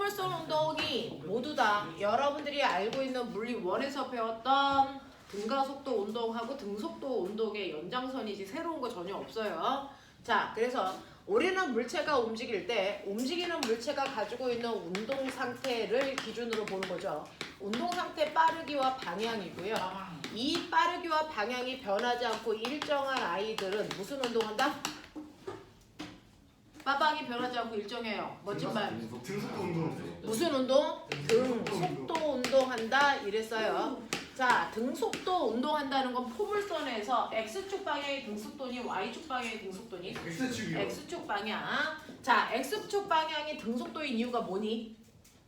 포물선 운동이 모두 다 여러분들이 알고 있는 물리 1에서 배웠던 등가속도 운동하고 등속도 운동의 연장선이지 새로운 거 전혀 없어요. 자, 그래서 우리는 물체가 움직일 때 움직이는 물체가 가지고 있는 운동 상태를 기준으로 보는 거죠. 운동 상태 빠르기와 방향이고요. 이 빠르기와 방향이 변하지 않고 일정한 아이들은 무슨 운동한다? 빠방이 변하지 않고 일정해요. 멋진 말. 등속도 운동. 무슨 운동? 등속도 운동한다 이랬어요. 자, 등속도 운동한다는 건 포물선에서 X축 방향의 등속도니 Y축 방향의 등속도니? X축이요. X축 방향. 자, X축 방향이 등속도인 이유가 뭐니?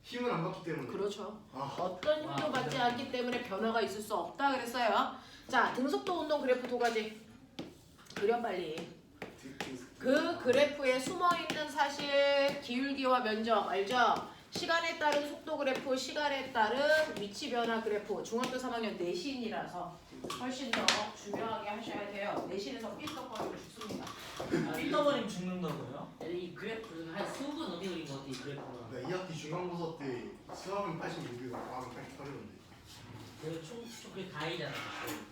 힘을 안 받기 때문에. 그렇죠. 아, 어떤 힘도 받지 않기 때문에 변화가 있을 수 없다 그랬어요. 자, 등속도 운동 그래프 두 가지. 그려 빨리. 그 그래프에 숨어있는 사실 기울기와 면적 알죠? 시간에 따른 속도 그래프, 시간에 따른 위치 변화 그래프. 중학교 3학년 내신이라서 훨씬 더 중요하게 하셔야 돼요. 내신에서 삐떡거리고 죽습니다. 삐떠버리면 죽는다고요? 이 그래프는 한 20분 넘게 그린 것 같아 이 그래프는. 나 2학기 중간고사 때 수학은 86이고 과학은 88이었는데. 내가 총 그게 다이잖아.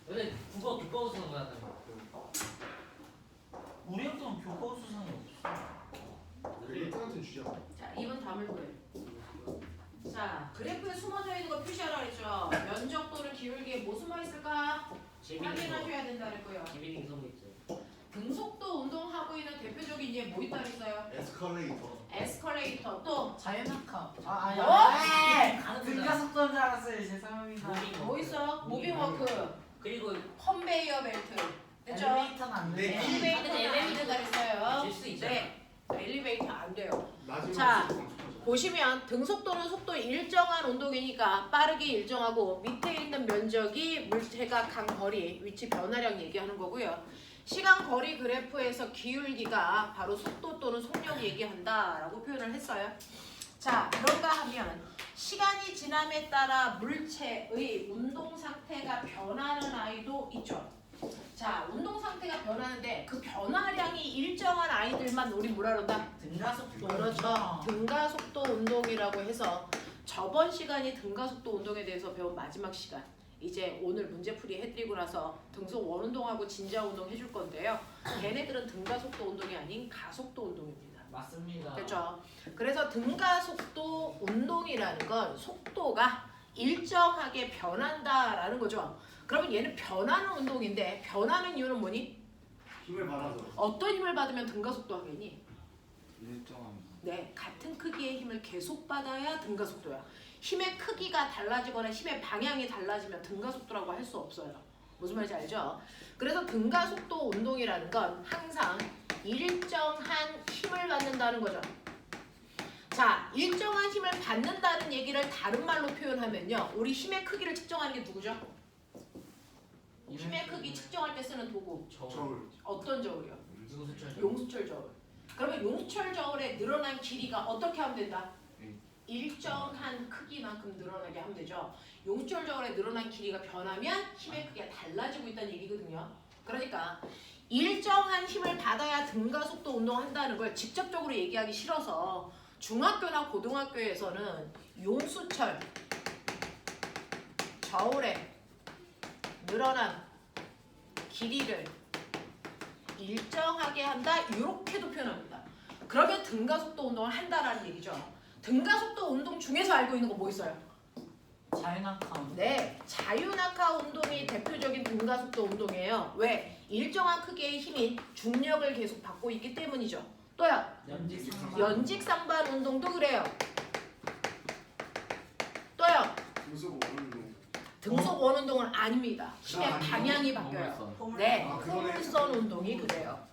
근데 국어 교과서 쓰는 거야. 우리 학교는 교과 수상이 없어. 그게 1등한테는 주지 않아. 자, 2번 다물 거예요. 자, 그래프에 숨어져 있는 거 표시하라 그랬죠? 면적 또는 기울기에 뭐 숨어 있을까? 재밌는 거. 확인하셔야 된다 그랬고요. 재밌는 거 있죠. 등속도 운동하고 있는 대표적인 예 뭐 있다 그랬어요? 에스컬레이터. 에스컬레이터 또 자연학과. 가는 등가 속도인 줄 알았어요. 죄송합니다. 뭐 있어? 무빙워크, 그리고 컨베이어 벨트 됐죠? 엘리베이터는 안 네. 돼. 엘리베이터는 엘리베이터가 그랬어요. 질수 있죠. 네, 엘리베이터 안 돼요. 마지막 자, 조금 보시면 등속도는 속도 일정한 운동이니까 빠르게 일정하고 밑에 있는 면적이 물체가 간 거리, 위치 변화량 얘기하는 거고요. 시간 거리 그래프에서 기울기가 바로 속도 또는 속력 얘기한다라고 표현을 했어요. 자, 그런가 하면 시간이 지남에 따라 물체의 운동 상태가 변하는 아이도 있죠. 자, 운동 상태가 변하는데 그 변화량이 일정한 아이들만 우리 뭐라 그런다? 등가 속도. 그렇죠. 등가속도 운동이라고 해서 저번 시간이 등가속도 운동에 대해서 배운 마지막 시간. 이제 오늘 문제풀이 해드리고 나서 등속 원운동하고 진자운동 해줄 건데요. 걔네들은 등가속도 운동이 아닌 가속도 운동입니다. 맞습니다. 그렇죠. 그래서 등가속도 운동이라는 건 속도가 일정하게 변한다라는 거죠. 그러면 얘는 변하는 운동인데 변하는 이유는 뭐니? 힘을 받아서. 어떤 힘을 받으면 등가속도 하겠니? 일정한. 네, 같은 크기의 힘을 계속 받아야 등가속도야. 힘의 크기가 달라지거나 힘의 방향이 달라지면 등가속도라고 할 수 없어요. 무슨 말인지 알죠? 그래서 등가속도 운동이라는 건 항상 일정한 힘을 받는다는 거죠. 자, 일정한 힘을 받는다는 얘기를 다른 말로 표현하면요. 우리 힘의 크기를 측정하는 게 누구죠? 힘의 크기 측정할 때 쓰는 도구. 저울. 어떤 저울이요? 누구수철 용수철 저울. 그러면 용수철 저울의 늘어난 길이가 어떻게 하면 된다? 일정한 크기만큼 늘어나게 하면 되죠. 용수철 저울의 늘어난 길이가 변하면 힘의 크기가 달라지고 있다는 얘기거든요. 그러니까 일정한 힘을 받아야 등가속도 운동한다는 걸 직접적으로 얘기하기 싫어서 중학교나 고등학교에서는 용수철 저울의 늘어난 길이를 일정하게 한다 이렇게도 표현합니다. 그러면 등가속도 운동을 한다라는 얘기죠. 등가속도 운동 중에서 알고 있는 거 뭐 있어요? 자연학과. 네, 자유낙하 운동이 대표적인 등가속도 운동이에요. 왜? 일정한 크기의 힘인 중력을 계속 받고 있기 때문이죠. 또요, 연직상반 운동도 그래요. 또요, 등속 원운동. 등속 원운동은 아닙니다. 힘의 아니에요? 방향이 바뀌어요. 포물선. 네, 아, 그거네. 포물선 운동이 그래요.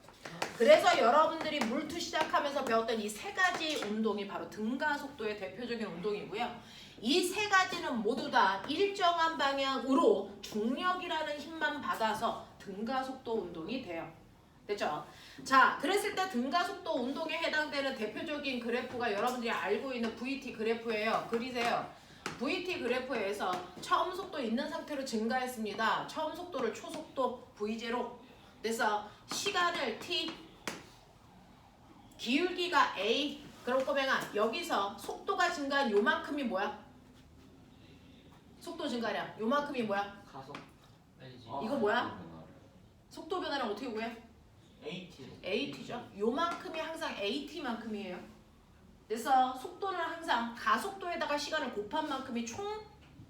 그래서 여러분들이 물투 시작하면서 배웠던 이 세 가지 운동이 바로 등가속도의 대표적인 운동이고요. 이 세 가지는 모두 다 일정한 방향으로 중력이라는 힘만 받아서 등가속도 운동이 돼요. 됐죠? 자, 그랬을 때 등가속도 운동에 해당되는 대표적인 그래프가 여러분들이 알고 있는 VT 그래프예요. 그리세요. VT 그래프에서 처음 속도 있는 상태로 증가했습니다. 처음 속도를 초속도 V0. 그래서 시간을 T, 기울기가 A, 그럼 꼬맹아 여기서 속도가 증가한 요만큼이 뭐야? 속도 증가량 요만큼이 뭐야? 가속. 아니지. 이거 뭐야? 속도 변화량 어떻게 구해? AT. AT죠. 요만큼이 항상 AT만큼이에요. 그래서 속도는 항상 가속도에다가 시간을 곱한 만큼이 총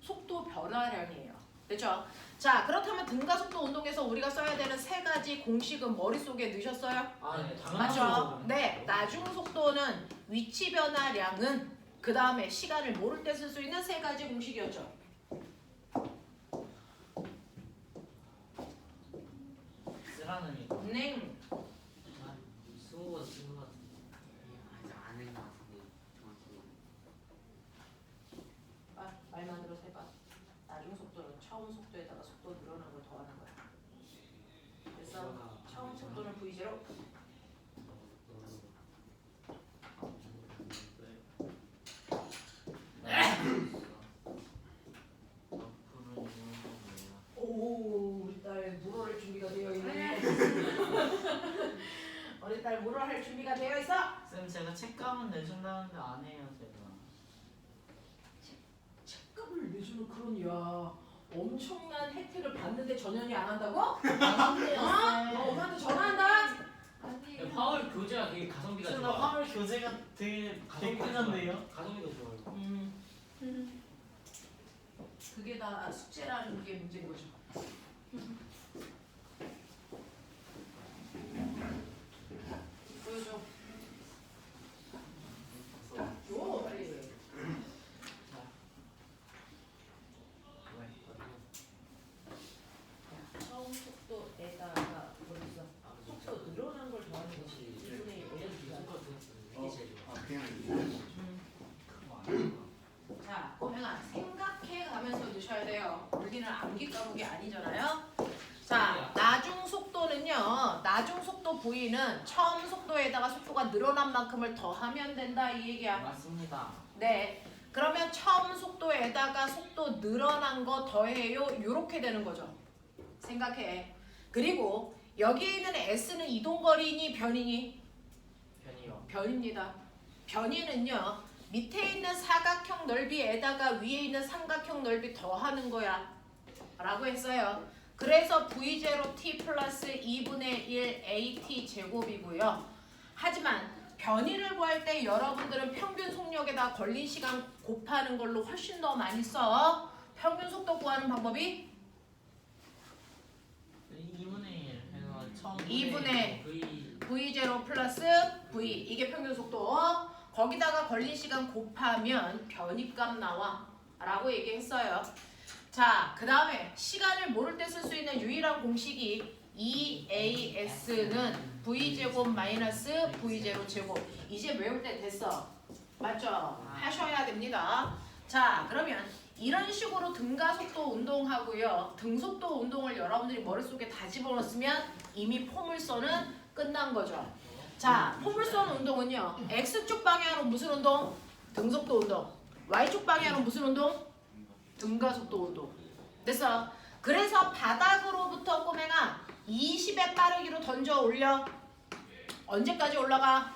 속도 변화량이에요. 됐죠? 자, 그렇다면 등가속도 운동에서 우리가 써야 되는 세 가지 공식은 머릿속에 넣으셨어요? 아, 네. 맞죠? 네. 나중 속도는 위치 변화량은 그 다음에 시간을 모를 때 쓸 수 있는 세 가지 공식이었죠. 쓰라는 이거. 네. 스무가 쓴것 같은데. 아직 안 한 것 같은데 정확히. 말만 들어서 해봐. 나중 속도는 처음 속도에다가 속도 늘어난 걸 더하는 거야. 그래서 처음 속도는 V0. 오, 우리 딸 물어할 준비가 되어 있네. 우리 딸 물어할 준비가 되어 있어. 쌤 제가 책감은 내준다는데 안 해요 제가. 책값을 내주는 그런 야 엄청난 혜택을 받는데 전현이 안 한다고? 아닌데요 너 엄마한테 전화한다. 네, 화월 교재가 되게 가성비가 쌤 좋아. 나 화물 교재가 되게 개꿀한데요. 가성비가 좋아요. 그게 다 숙제라는 게 문제인 거죠. 보여줘. 줘 빨리. 처음 속도에다가 거기서 속도 늘어난 걸 더하는 것이 1분의 1이니까. 이게 제일 좋아. 그냥 자, 꼬맹아 생각해 가면서 넣으셔야 돼요. 우리는 암기 과목이 아니잖아요. 자, 나중 속도는요. 나중 속도 V는 처음 속도에다가 속도가 늘어난 만큼을 더하면 된다 이 얘기야. 맞습니다. 네. 그러면 처음 속도에다가 속도 늘어난 거 더해요. 요렇게 되는 거죠. 생각해. 그리고 여기에 있는 S는 이동거리니 변이니? 편이요. 변입니다. 변이는요. 밑에 있는 사각형 넓이에다가 위에 있는 삼각형 넓이 더하는 거야 라고 했어요. 그래서 V0t 플러스 2분의 1 AT 제곱이고요. 하지만 변이를 구할 때 여러분들은 평균 속력에다 걸린 시간 곱하는 걸로 훨씬 더 많이 써. 평균 속도 구하는 방법이 2분의 1 해서 처음 2분의 V V0 플러스 V 이게 평균 속도. 거기다가 걸린 시간 곱하면 변이값 나와 라고 얘기했어요. 자, 그 다음에 시간을 모를 때 쓸 수 있는 유일한 공식이 EAS는 V제곱 마이너스 V0 제곱. 이제 외울 때 됐어. 맞죠? 하셔야 됩니다. 자, 그러면 이런 식으로 등가속도 운동하고요. 등속도 운동을 여러분들이 머릿속에 다 집어넣었으면 이미 포물선은 끝난 거죠. 자, 포물선 운동은요. X축 방향으로 무슨 운동? 등속도 운동. Y축 방향으로 무슨 운동? 등가속도 운동. 됐어. 그래서 바닥으로부터 꼬맹아 20의 빠르기로 던져 올려. 언제까지 올라가?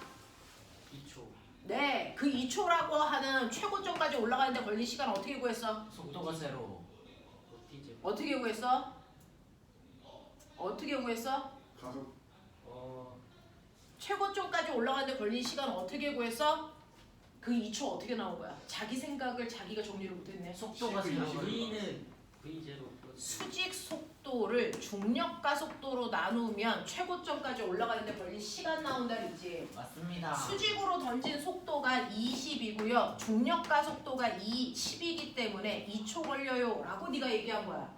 2초. 네, 그 2초라고 하는 최고점까지 올라가는데 걸린 시간 어떻게 구했어? 속도가 제로. T제. 어떻게 구했어? 어떻게 구했어? 가속 최고점까지 올라가는데 걸린 시간 어떻게 구했어? 그 2초 어떻게 나온 거야? 자기 생각을 자기가 정리를 못했네. 속도가 십, 제로. 이십. V는 V0 플러스 수직 속도를 중력가 속도로 나누면 최고점까지 올라가는데 걸린 시간 나온다는 있지. 맞습니다. 수직으로 던진 속도가 20이고요. 중력가 속도가 10이기 때문에 2초 걸려요 라고 네가 얘기한 거야.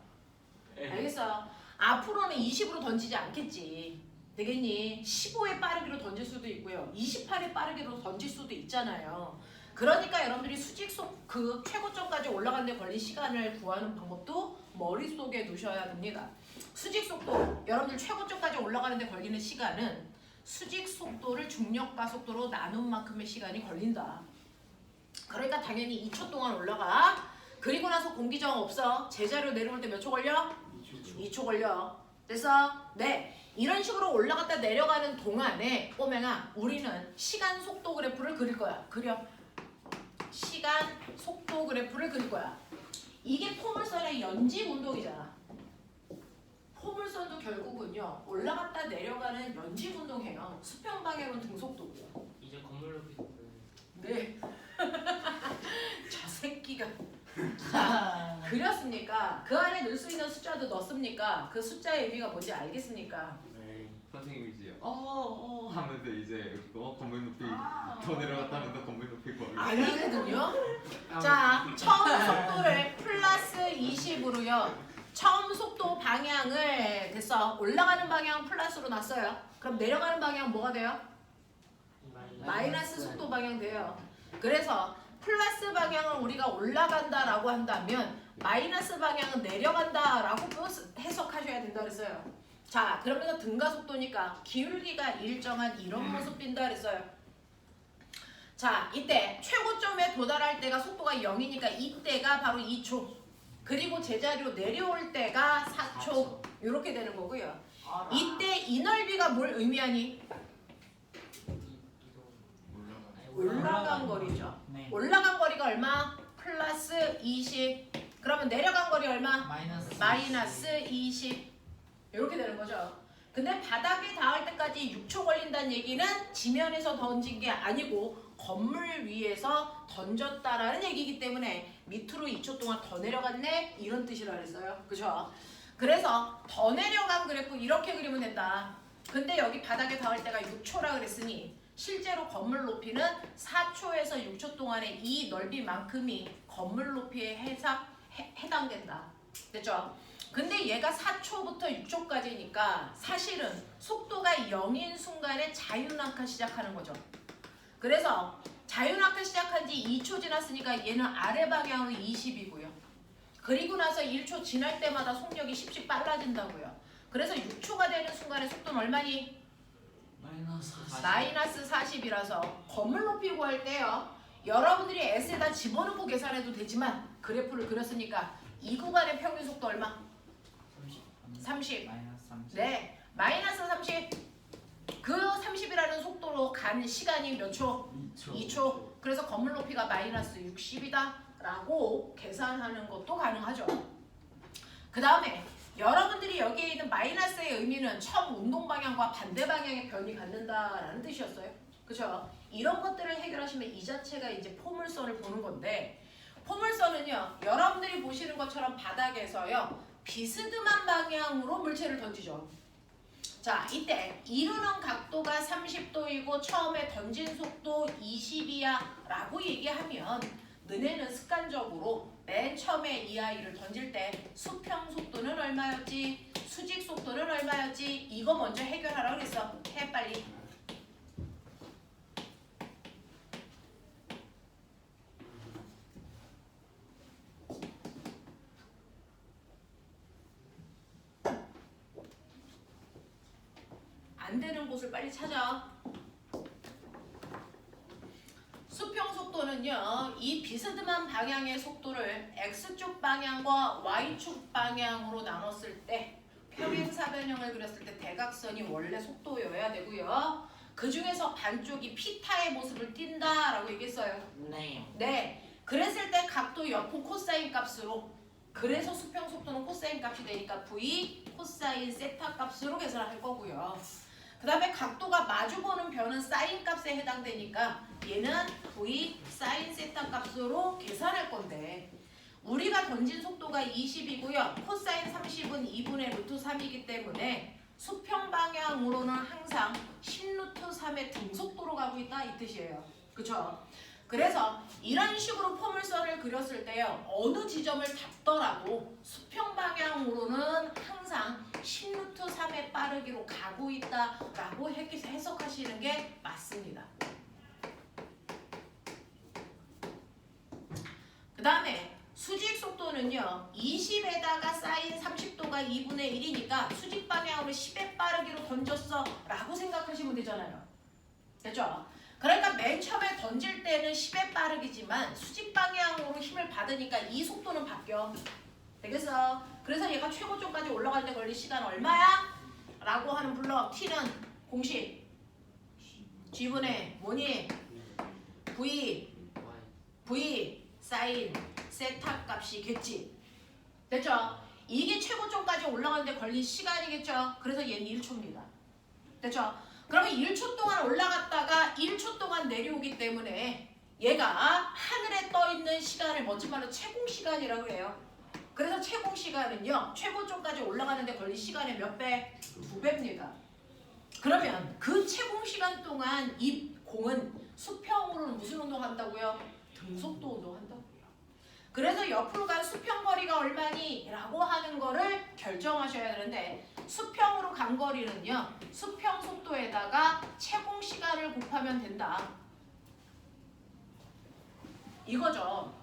알겠어? 앞으로는 20으로 던지지 않겠지. 되겠니? 15의 빠르기로 던질 수도 있고요. 28의 빠르기로 던질 수도 있잖아요. 그러니까 여러분들이 수직 그 최고점까지 올라가는데 걸린 시간을 구하는 방법도 머릿속에 두셔야 됩니다. 수직 속도, 여러분들 최고점까지 올라가는데 걸리는 시간은 수직 속도를 중력가 속도로 나눈 만큼의 시간이 걸린다. 그러니까 당연히 2초 동안 올라가. 그리고 나서 공기저항 없어. 제자리로 내려올 때 몇 초 걸려? 2초 걸려. 그래서 네. 이런 식으로 올라갔다 내려가는 동안에 꼬맹아 우리는 시간 속도 그래프를 그릴 거야. 그려. 시간 속도 그래프를 그릴 거야. 이게 포물선의 연집 운동이잖아. 포물선도 결국은요 올라갔다 내려가는 연집 운동이에요. 수평 방향은 등속도고요. 이제 건물 높이 높은 네. 저 새끼가 그렸습니까? 그 안에 넣을 수 있는 숫자도 넣습니까? 그 숫자의 의미가 뭔지 알겠습니까? 네. 선생님이 이제 하면서 이제 건물 높이 더 내려갔다면서 건물 높이 거 아니거든요. 자, 처음 속도를 플러스 20으로요. 처음 속도 방향을 됐어. 올라가는 방향 플러스로 놨어요. 그럼 내려가는 방향 뭐가 돼요? 마이너스 속도 방향 돼요. 그래서 플러스 방향을 우리가 올라간다라고 한다면 마이너스 방향은 내려간다라고 해석하셔야 된다 그랬어요. 자, 그러면서 등가 속도니까 기울기가 일정한 이런 모습 띈다 그랬어요. 자, 이때 최고점에 도달할 때가 속도가 0이니까 이때가 바로 2초. 그리고 제자리로 내려올 때가 4초. 이렇게 되는 거고요. 이때 이 넓이가 뭘 의미하니? 올라간 거리죠. 네. 올라간 거리가 얼마? 플러스 20. 그러면 내려간 거리 얼마? 마이너스 20. 이렇게 되는 거죠. 근데 바닥에 닿을 때까지 6초 걸린다는 얘기는 지면에서 던진 게 아니고 건물 위에서 던졌다라는 얘기이기 때문에 밑으로 2초 동안 더 내려갔네? 이런 뜻이라 그랬어요. 그죠? 그래서 더 내려간 그래프 이렇게 그리면 된다. 근데 여기 바닥에 닿을 때가 6초라 그랬으니 실제로 건물 높이는 4초에서 6초 동안의 이 넓이만큼이 건물 높이에 해당된다. 됐죠? 근데 얘가 4초부터 6초까지니까 사실은 속도가 0인 순간에 자유낙하 시작하는 거죠. 그래서 자유낙하 시작한 지 2초 지났으니까 얘는 아래 방향으로 20이고요. 그리고 나서 1초 지날 때마다 속력이 10씩 빨라진다고요. 그래서 6초가 되는 순간에 속도는 얼마니? 마이너스 40이라서 건물 높이 구할 때요. 여러분들이 S에다 집어넣고 계산해도 되지만 그래프를 그렸으니까 이 구간의 평균 속도 얼마? 30. 네, 마이너스 30. 그 30이라는 속도로 간 시간이 몇 초? 2초. 그래서 건물 높이가 마이너스 60이다 라고 계산하는 것도 가능하죠. 그 다음에 여러분들이 여기에 있는 마이너스의 의미는 처음 운동 방향과 반대 방향의 변이 갖는다라는 뜻이었어요. 그렇죠? 이런 것들을 해결하시면 이 자체가 이제 포물선을 보는 건데, 포물선은요 여러분들이 보시는 것처럼 바닥에서요 비스듬한 방향으로 물체를 던지죠. 자, 이때 이루는 각도가 30도이고 처음에 던진 속도 20이야 라고 얘기하면 너네는 습관적으로 맨 처음에 이 아이를 던질 때 수평 속도는 얼마였지? 수직 속도는 얼마였지? 이거 먼저 해결하라고 그랬어. 해 빨리. 안 되는 곳을 빨리 찾아. 수평 속도는요, 이 비스듬한 방향의 속도를 X축 방향과 Y축 방향으로 나눴을 때 평행사변형을 그렸을 때 대각선이 원래 속도여야 되고요. 그 중에서 반쪽이 피타의 모습을 띈다라고 얘기했어요. 네. 그랬을 때 각도 옆은 코사인 값으로, 그래서 수평 속도는 코사인 값이 되니까 V 코사인 세타 값으로 계산할 거고요. 그 다음에 각도가 마주보는 변은 사인 값에 해당되니까 얘는 V 사인 세타 값으로 계산할 건데, 우리가 던진 속도가 20이고요. 코사인 30은 2분의 루트 3이기 때문에 수평 방향으로는 항상 10루트 3의 등속도로 가고 있다 이 뜻이에요. 그쵸? 그래서 이런 식으로 포물선을 그렸을 때요, 어느 지점을 닿더라도 수평 방향으로는 항상 10루트 3의 빠르기로 가고 있다라고 해석하시는 게 맞습니다. 그 다음에 수직 속도는요, 20에다가 사인 30도가 2분의 1이니까 수직 방향으로 10의 빠르기로 던졌어 라고 생각하시면 되잖아요. 됐죠? 그러니까 맨 처음에 던질 때는 10의 빠르기지만 수직 방향으로 힘을 받으니까 이 속도는 바뀌어. 되겠어? 그래서 얘가 최고점까지 올라갈 때 걸린 시간 얼마야? 라고 하는 블럭 t는 공식 g분의 뭐니? v 사인 세타 값이겠지. 됐죠? 이게 최고점까지 올라가는데 걸린 시간이겠죠? 그래서 얘는 1초입니다. 됐죠? 그러면 1초 동안 올라갔다가 1초 동안 내려오기 때문에 얘가 하늘에 떠 있는 시간을 멋진 말로 채공시간이라고 해요. 그래서 채공시간은요, 최고점까지 올라가는데 걸린 시간의 몇 배? 2배입니다. 그러면 그 채공시간 동안 이 공은 수평으로는 무슨 운동한다고요? 등속도 운동한다고요. 그래서 옆으로 간 수평 거리가 얼마니? 라고 하는 거를 결정하셔야 되는데 수평으로 간 거리는요, 수평 속도에다가 채공시간을 곱하면 된다. 이거죠.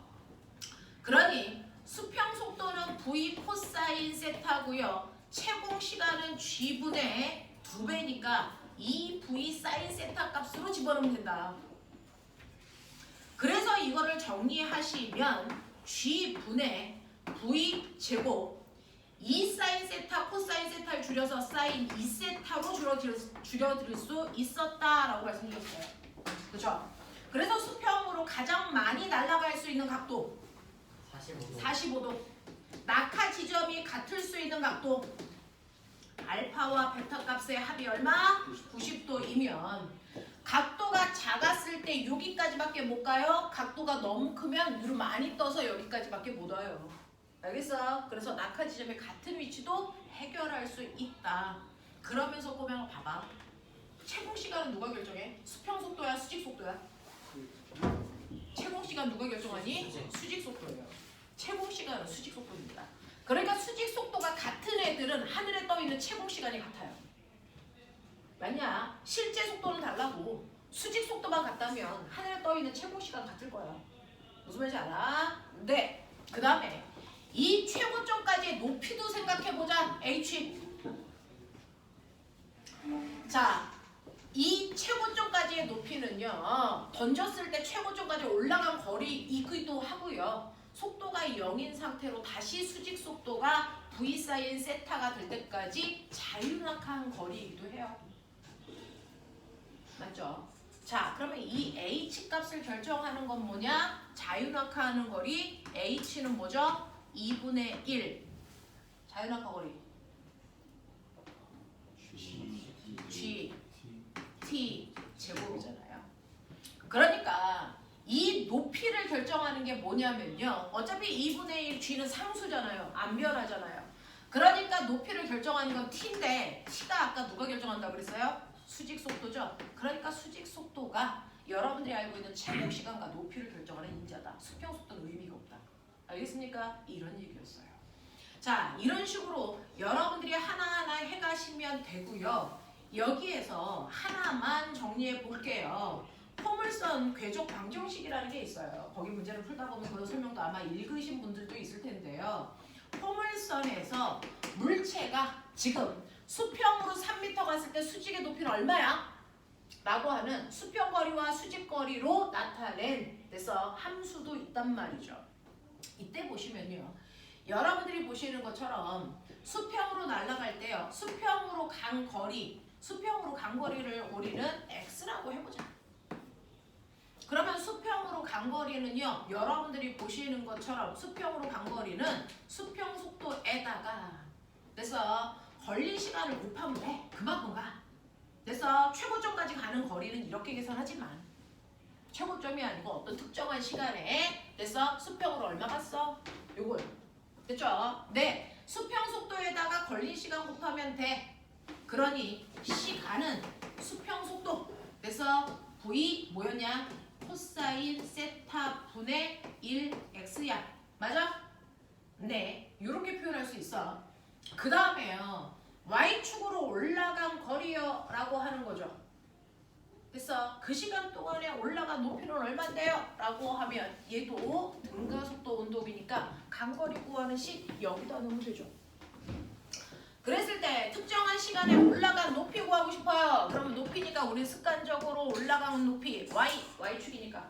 그러니 수평 속도는 v 코사인 세타고요. 채공 시간은 g분의 2배니까 2v 사인 세타 값으로 집어넣으면 된다. 그래서 이거를 정리하시면 g분의 v 제곱 2 사인 세타 코사인 세타를 줄여서 사인 2세타로 줄여드릴 수 있었다라고 말씀드렸어요. 그렇죠? 그래서 수평으로 가장 많이 날아갈 수 있는 각도 45도. 낙하 지점이 같을 수 있는 각도 알파와 베타 값의 합이 얼마? 90도이면 각도가 작았을 때 여기까지밖에 못 가요. 각도가 너무 크면 위로 많이 떠서 여기까지밖에 못 와요. 알겠어? 그래서 낙하 지점이 같은 위치도 해결할 수 있다. 그러면서 꼬맹아 봐봐. 채공 시간은 누가 결정해? 수평 속도야, 수직 속도야? 채공 시간 누가 결정하니? 수직 속도예요. 채공 시간은 수직 속도입니다. 그러니까 수직 속도가 같은 애들은 하늘에 떠 있는 채공 시간이 같아요. 맞냐? 실제 속도는 달라고. 수직 속도만 같다면 하늘에 떠 있는 채공 시간 같을 거야. 무슨 말인지 알아? 네. 그 다음에 이 최고점까지의 높이도 생각해보자. h. 자, 이 최고점까지의 높이는요, 던졌을 때 최고점까지 올라간 거리이기도 하고요. 속도가 0인 상태로 다시 수직 속도가 v 사인 세타가 될 때까지 자유낙하한 거리이기도 해요. 맞죠? 자, 그러면 이 h 값을 결정하는 건 뭐냐? 자유낙하하는 거리 h는 뭐죠? 2분의 1 자유낙하 거리 g t 제곱이잖아요. 그러니까 이 높이를 결정하는 게 뭐냐면요, 어차피 2분의 1 g는 상수잖아요. 안 변하잖아요. 그러니까 높이를 결정하는 건 t인데 t가 아까 누가 결정한다고 그랬어요? 수직 속도죠. 그러니까 수직 속도가 여러분들이 알고 있는 채공 시간과 높이를 결정하는 인자다. 수평 속도는 의미가 없다. 알겠습니까? 이런 얘기였어요. 자, 이런 식으로 여러분들이 하나하나 해가시면 되고요. 여기에서 하나만 정리해 볼게요. 포물선 궤적 방정식이라는 게 있어요. 거기 문제를 풀다 보면 그 설명도 아마 읽으신 분들도 있을 텐데요. 포물선에서 물체가 지금 수평으로 3m 갔을 때 수직의 높이는 얼마야? 라고 하는 수평거리와 수직거리로 나타낸 그래서 함수도 있단 말이죠. 이때 보시면요, 여러분들이 보시는 것처럼 수평으로 날아갈 때요, 수평으로 간 거리를 우리는 x라고 해보자. 그러면 수평으로 간 거리는요, 여러분들이 보시는 것처럼 수평으로 간 거리는 수평 속도에다가 그래서 걸린 시간을 곱하면 돼. 그만큼 가. 그래서 최고점까지 가는 거리는 이렇게 계산하지만 최고점이 아니고 어떤 특정한 시간에 그래서 수평으로 얼마 갔어? 요걸. 됐죠? 네. 수평 속도에다가 걸린 시간 곱하면 돼. 그러니 시간은 수평 속도. 그래서 v 뭐였냐? 코사인 세타 분의 1x야. 맞아? 네. 이렇게 표현할 수 있어. 그 다음에요, y축으로 올라간 거리요 라고 하는 거죠. 그래서 그 시간 동안에 올라간 높이는 얼마인데요? 라고 하면 얘도 등가속도 운동이니까 간거리 구하는 식 여기다 넣으면 되죠. 그랬을 때 특정한 시간에 올라간 높이 구하고 싶어요. 그러면 높이니까 우리 습관적으로 올라가는 높이 y축이니까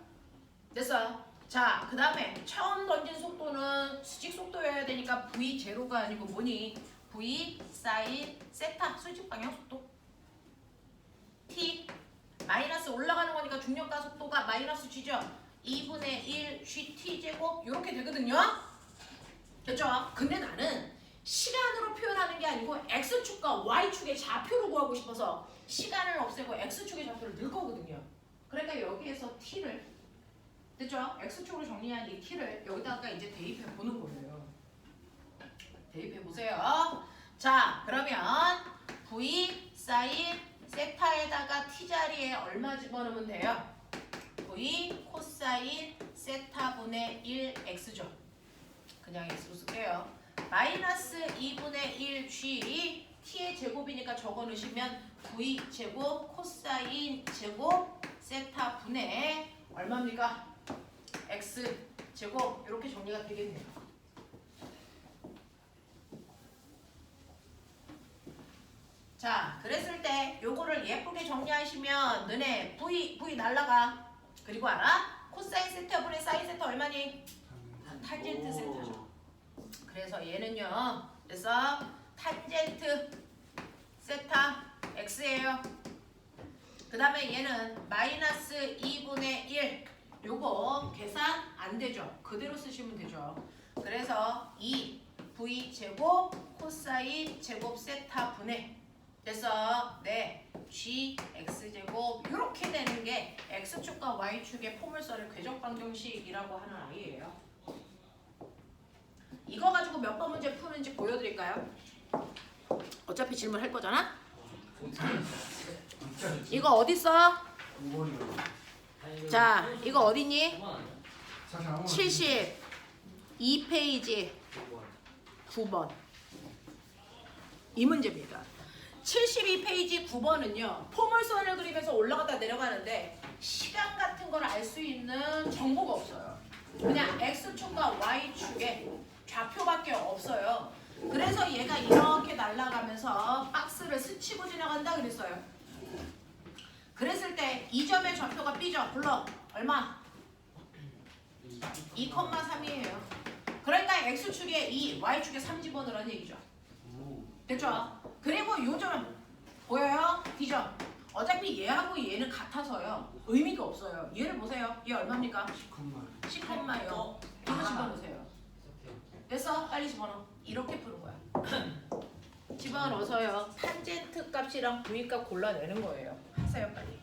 됐어요. 자, 그 다음에 처음 던진 속도는 수직 속도여야 되니까 v0가 아니고 뭐니? V 사인 세타 수직 방향 속도 T 마이너스 올라가는 거니까 중력가 속도가 마이너스 G죠. 2분의 1 GT 제곱 이렇게 되거든요. 됐죠? 근데 나는 시간으로 표현하는 게 아니고 X축과 Y축의 좌표를 구하고 싶어서 시간을 없애고 X축의 좌표를 넣을 거거든요. 그러니까 여기에서 T를 됐죠? X축으로 정리한 이 T를 여기다가 이제 대입해 보는 거예요. 대입해 보세요. 자, 그러면 V 사인 세타에다가 T 자리에 얼마 집어넣으면 돼요? V 코사인 세타분의 1 X죠. 그냥 X로 쓸게요. 마이너스 2분의 1 G T의 제곱이니까 적어 넣으시면 V 제곱 코사인 제곱 세타분의 얼마입니까? X 제곱 이렇게 정리가 되겠네요. 자, 그랬을 때 요거를 예쁘게 정리하시면 너네 V 날라가. 그리고 알아? 코사인 세타분의 사인 세타 얼마니? 탄젠트 세타죠. 그래서 얘는요. 그래서 탄젠트 세타 X예요. 그 다음에 얘는 마이너스 2분의 1 요거 계산 안 되죠. 그대로 쓰시면 되죠. 그래서 2 V 제곱 코사인 제곱 세타 분의 그래서 네 G X 제곱 이렇게 되는 게 X축과 Y축의 포물선의 궤적 방정식이라고 하는 아이예요. 이거 가지고 몇 번 문제 푸는지 보여드릴까요? 어차피 질문할 거잖아. 이거 어디 써? 5번이요. 자, 이거 어디니? 사실 아무나 72페이지 9번. 이 문제입니다. 72페이지 9번은요. 포물선을 그리면서 올라갔다 내려가는데 시간 같은 걸 알 수 있는 정보가 없어요. 그냥 X축과 Y축의 좌표밖에 없어요. 그래서 얘가 이렇게 날아가면서 박스를 스치고 지나간다 그랬어요. 그랬을 때 이 점의 좌표가 B죠. 불러. 얼마? 2,3이에요. 그러니까 X축에 2, Y축에 3 집어넣으라는 얘기죠. 됐죠? 그리고 요 점은 보여요? D점. 어차피 얘하고 얘는 같아서요. 의미가 없어요. 얘를 보세요. 얘 얼마입니까? 10,000,000요. 이거 집어넣으세요. 됐어? 빨리 집어넣어. 이렇게 푸는 거야. 집어넣어서요. 탄젠트 값이랑 V 값 골라내는 거예요. 하세요 빨리.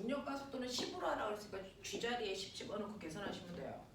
중력 가속도는 10으로 하라고 했으니까 G자리에 10 집어넣고 계산하시면 돼요.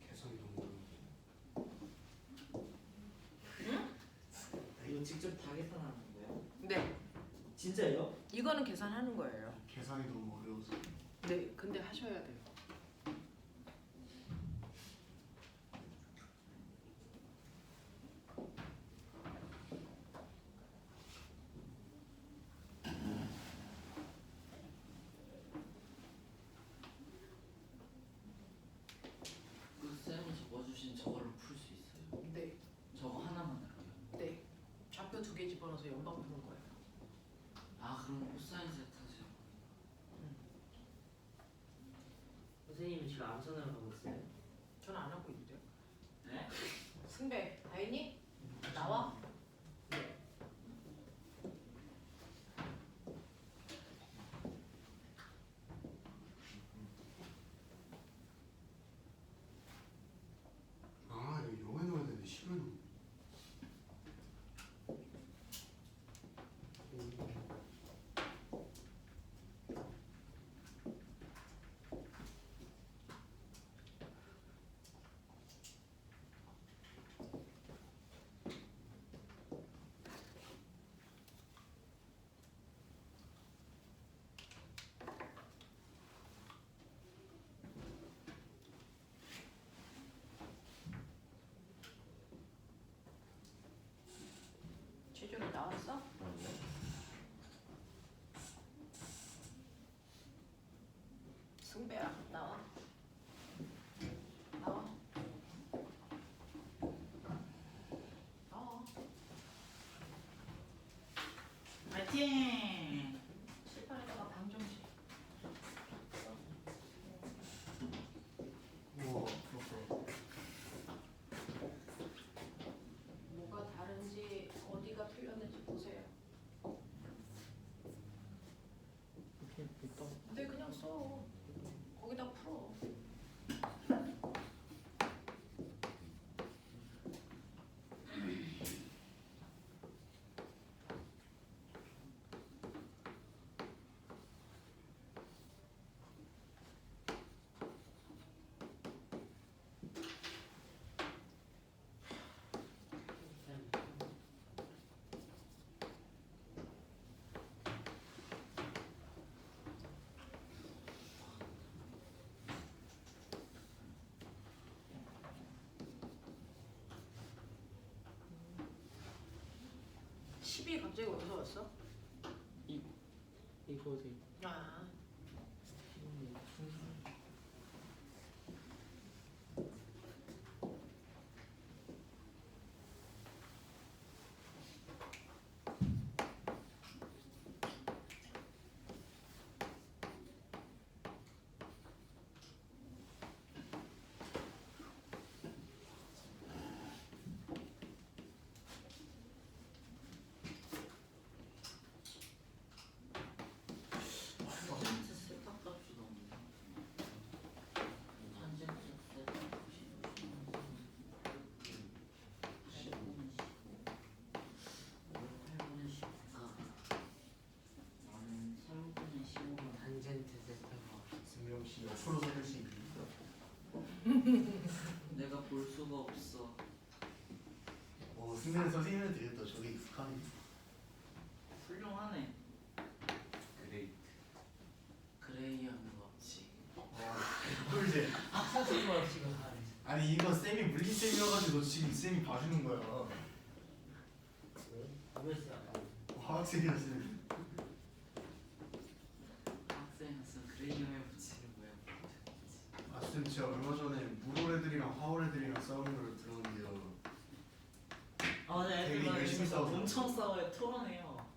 개성이 너무 이거 직접 다 계산하는 거예요? 네, 진짜요? 이거는 계산하는 거예요. 계산이 너무 어려워서. 네, 근데 하셔야 돼요. 그 쌤이 적어주신 저거를 풀 수 있어요. 네, 저거 하나만 할게요. 네. 좌표 2개 집어넣어서 연방 푸는 거예요. 아 그럼 코사인 세타죠. 선생님은 지금 암산을 하고 있어요? 저는 안 하고 있는데요. 네? 승배, 다인이 나와. 아 이거 영에 넣어야 되는데 실은 최준이 나왔어? 승배야, 나와. 나와. 나와. 파이팅! 칠판에다가 방정식. 우와 부럽다. 뭐가 다른지 어디가 틀렸는지 보세요. 네, 그냥 써. 거기다 풀어. (10이) 갑자기 어디서 왔어? 이거 돼. 아, 탄젠트 세타 값이 너무 탄젠트 세타 값이 8분의 10가 나는 3분의 15만 탄젠트 세타가 승명 씨 옆으로 서줄 수 있니? 내가 볼 수가 없어. 승명 선생님한테 되겠다. 저게 익숙하네. 훌륭하네. 그레이트. 그레이하는 거 없지. 꿀잼. 선생님은 지금 아니 이거 쌤이 물리쌤이어가지고 지금 쌤이 봐주는 거야. 왜 써요? 화학생이라 쌤. 쌤 제가 얼마 전에 물올 애들이랑 화올 애들이랑 싸우는 걸 들었는데요. 네, 되게 애들만 열심히 있어서 싸우죠. 엄청 싸워요. 토론해요.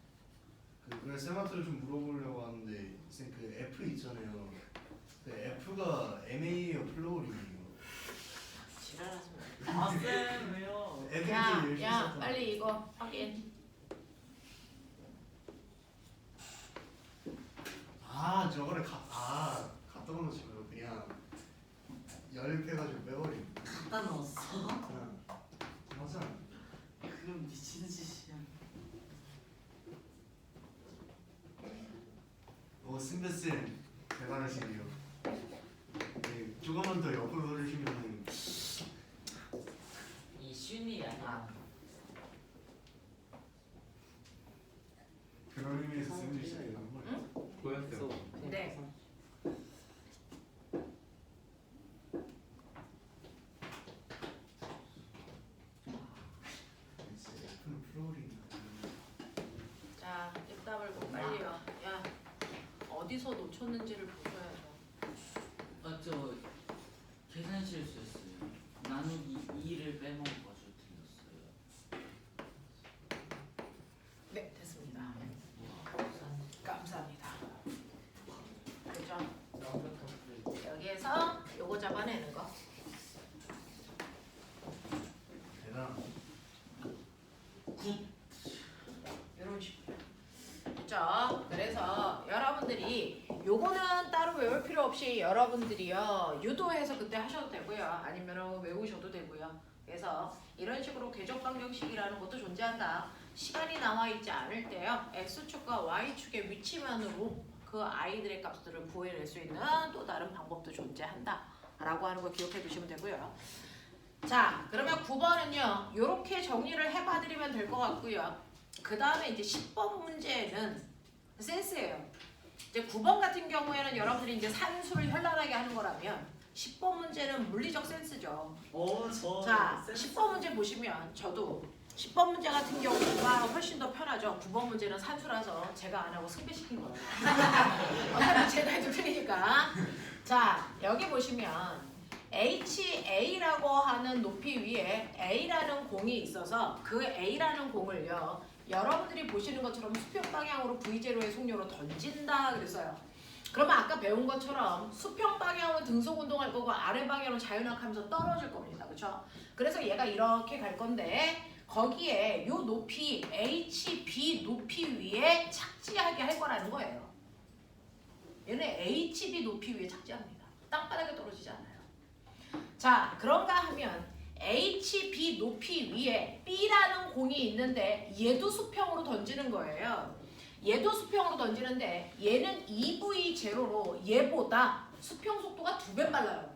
그래서 쌤한테 좀 물어보려고 하는데 쌤 그 F 있잖아요. 그 F가 MA예요, 플로우링이에요. 지랄하지 아, 쌤 왜요? 애들이 마. 되게 열심히 야 싸웠잖아. 빨리 이거 확인. 아 저거를 갖다 놓으시면 그냥 열패가지고 빼버림. 갖다 넣었어. 그냥 맞아. 그건 미친 짓이야. 승배 쌤 대단하시네요. 네, 조금만 더 옆으로 돌리시면은 이 쉬운 일이 아니야. 그런 의미에서 쌤도 진짜 대단한 거예요. 보였어요. 네. 진짜 F는 플로우링. 자, 입 다물고 빨리요. 야, 어디서 놓쳤는지를 보셔야죠. 저 계산 실수했어요. 나누기 2를 빼먹어가지고 틀렸어요. 네, 됐습니다. 감사합니다. 그죠? 여기에서 요거 잡아내는 거. 대단. 이런 식으로. 그죠? 그래서 여러분들이 요거는 따로 외울 필요 없이 여러분들이요 유도해서 그때 하셔도 되고요. 아니면 외우셔도 되고요. 그래서 이런 식으로 궤적 방정식이라는 것도 존재한다. 시간이 나와 있지 않을 때요. x축과 y축의 위치만으로 그 아이들의 값들을 구해낼 수 있는 또 다른 방법도 존재한다. 라고 하는 거 기억해 두시면 되고요. 자, 그러면 9번은요. 이렇게 정리를 해봐드리면 될 것 같고요. 그 다음에 이제 10번 문제는 센스예요. 이제 9번 같은 경우에는 여러분들이 이제 산수를 현란하게 하는 거라면 10번 문제는 물리적 센스죠. 자, 10번 문제 보시면 저도 10번 문제 같은 경우가 훨씬 더 편하죠. 9번 문제는 산수라서 제가 안 하고 승배시킨 거예요. 어차피 제가 해도 틀리니까. 자, 여기 보시면 HA라고 하는 높이 위에 A라는 공이 있어서 그 A라는 공을요. 여러분들이 보시는 것처럼 수평 방향으로 V0의 속력으로 던진다 그랬어요. 그러면 아까 배운 것처럼 수평 방향으로 등속 운동할 거고 아래 방향으로 자유낙하면서 떨어질 겁니다. 그렇죠? 그래서 얘가 이렇게 갈 건데 거기에 요 높이 HB 높이 위에 착지하게 할 거라는 거예요. 얘는 HB 높이 위에 착지합니다. 땅바닥에 떨어지지 않아요. 자, 그런가 하면 HB 높이 위에 B라는 공이 있는데 얘도 수평으로 던지는 거예요. 얘도 수평으로 던지는데 얘는 EV0로 얘보다 수평 속도가 2배 빨라요.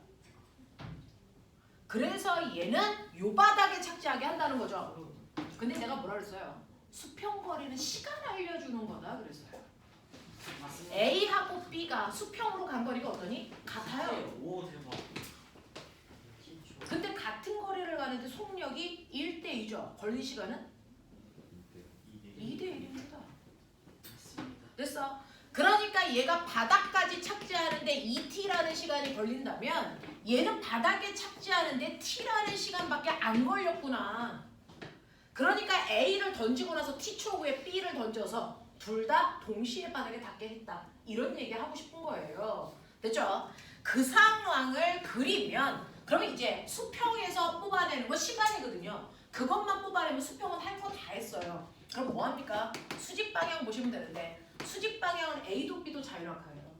그래서 얘는 요 바닥에 착지하게 한다는 거죠. 근데 내가 뭐라 그랬어요? 수평 거리는 시간을 알려주는 거다 그랬어요. 맞습니다. A하고 B가 수평으로 간 거리가 어떠니? 같아요. 오 대박. 근데 같은 거리를 가는데 속력이 1대2죠. 걸린 시간은 2대1입니다. 맞습니다. 됐어? 그러니까 얘가 바닥까지 착지하는데 2t라는 시간이 걸린다면 얘는 바닥에 착지하는데 t라는 시간밖에 안 걸렸구나. 그러니까 A를 던지고 나서 t초 후에 B를 던져서 둘 다 동시에 바닥에 닿게 했다. 이런 얘기 하고 싶은 거예요. 됐죠? 그 상황을 그리면 그러면 이제 수평에서 뽑아내는 건 시간이거든요. 그것만 뽑아내면 수평은 할 거 다 했어요. 그럼 뭐 합니까? 수직 방향 보시면 되는데 수직 방향은 A도 B도 자유낙하예요.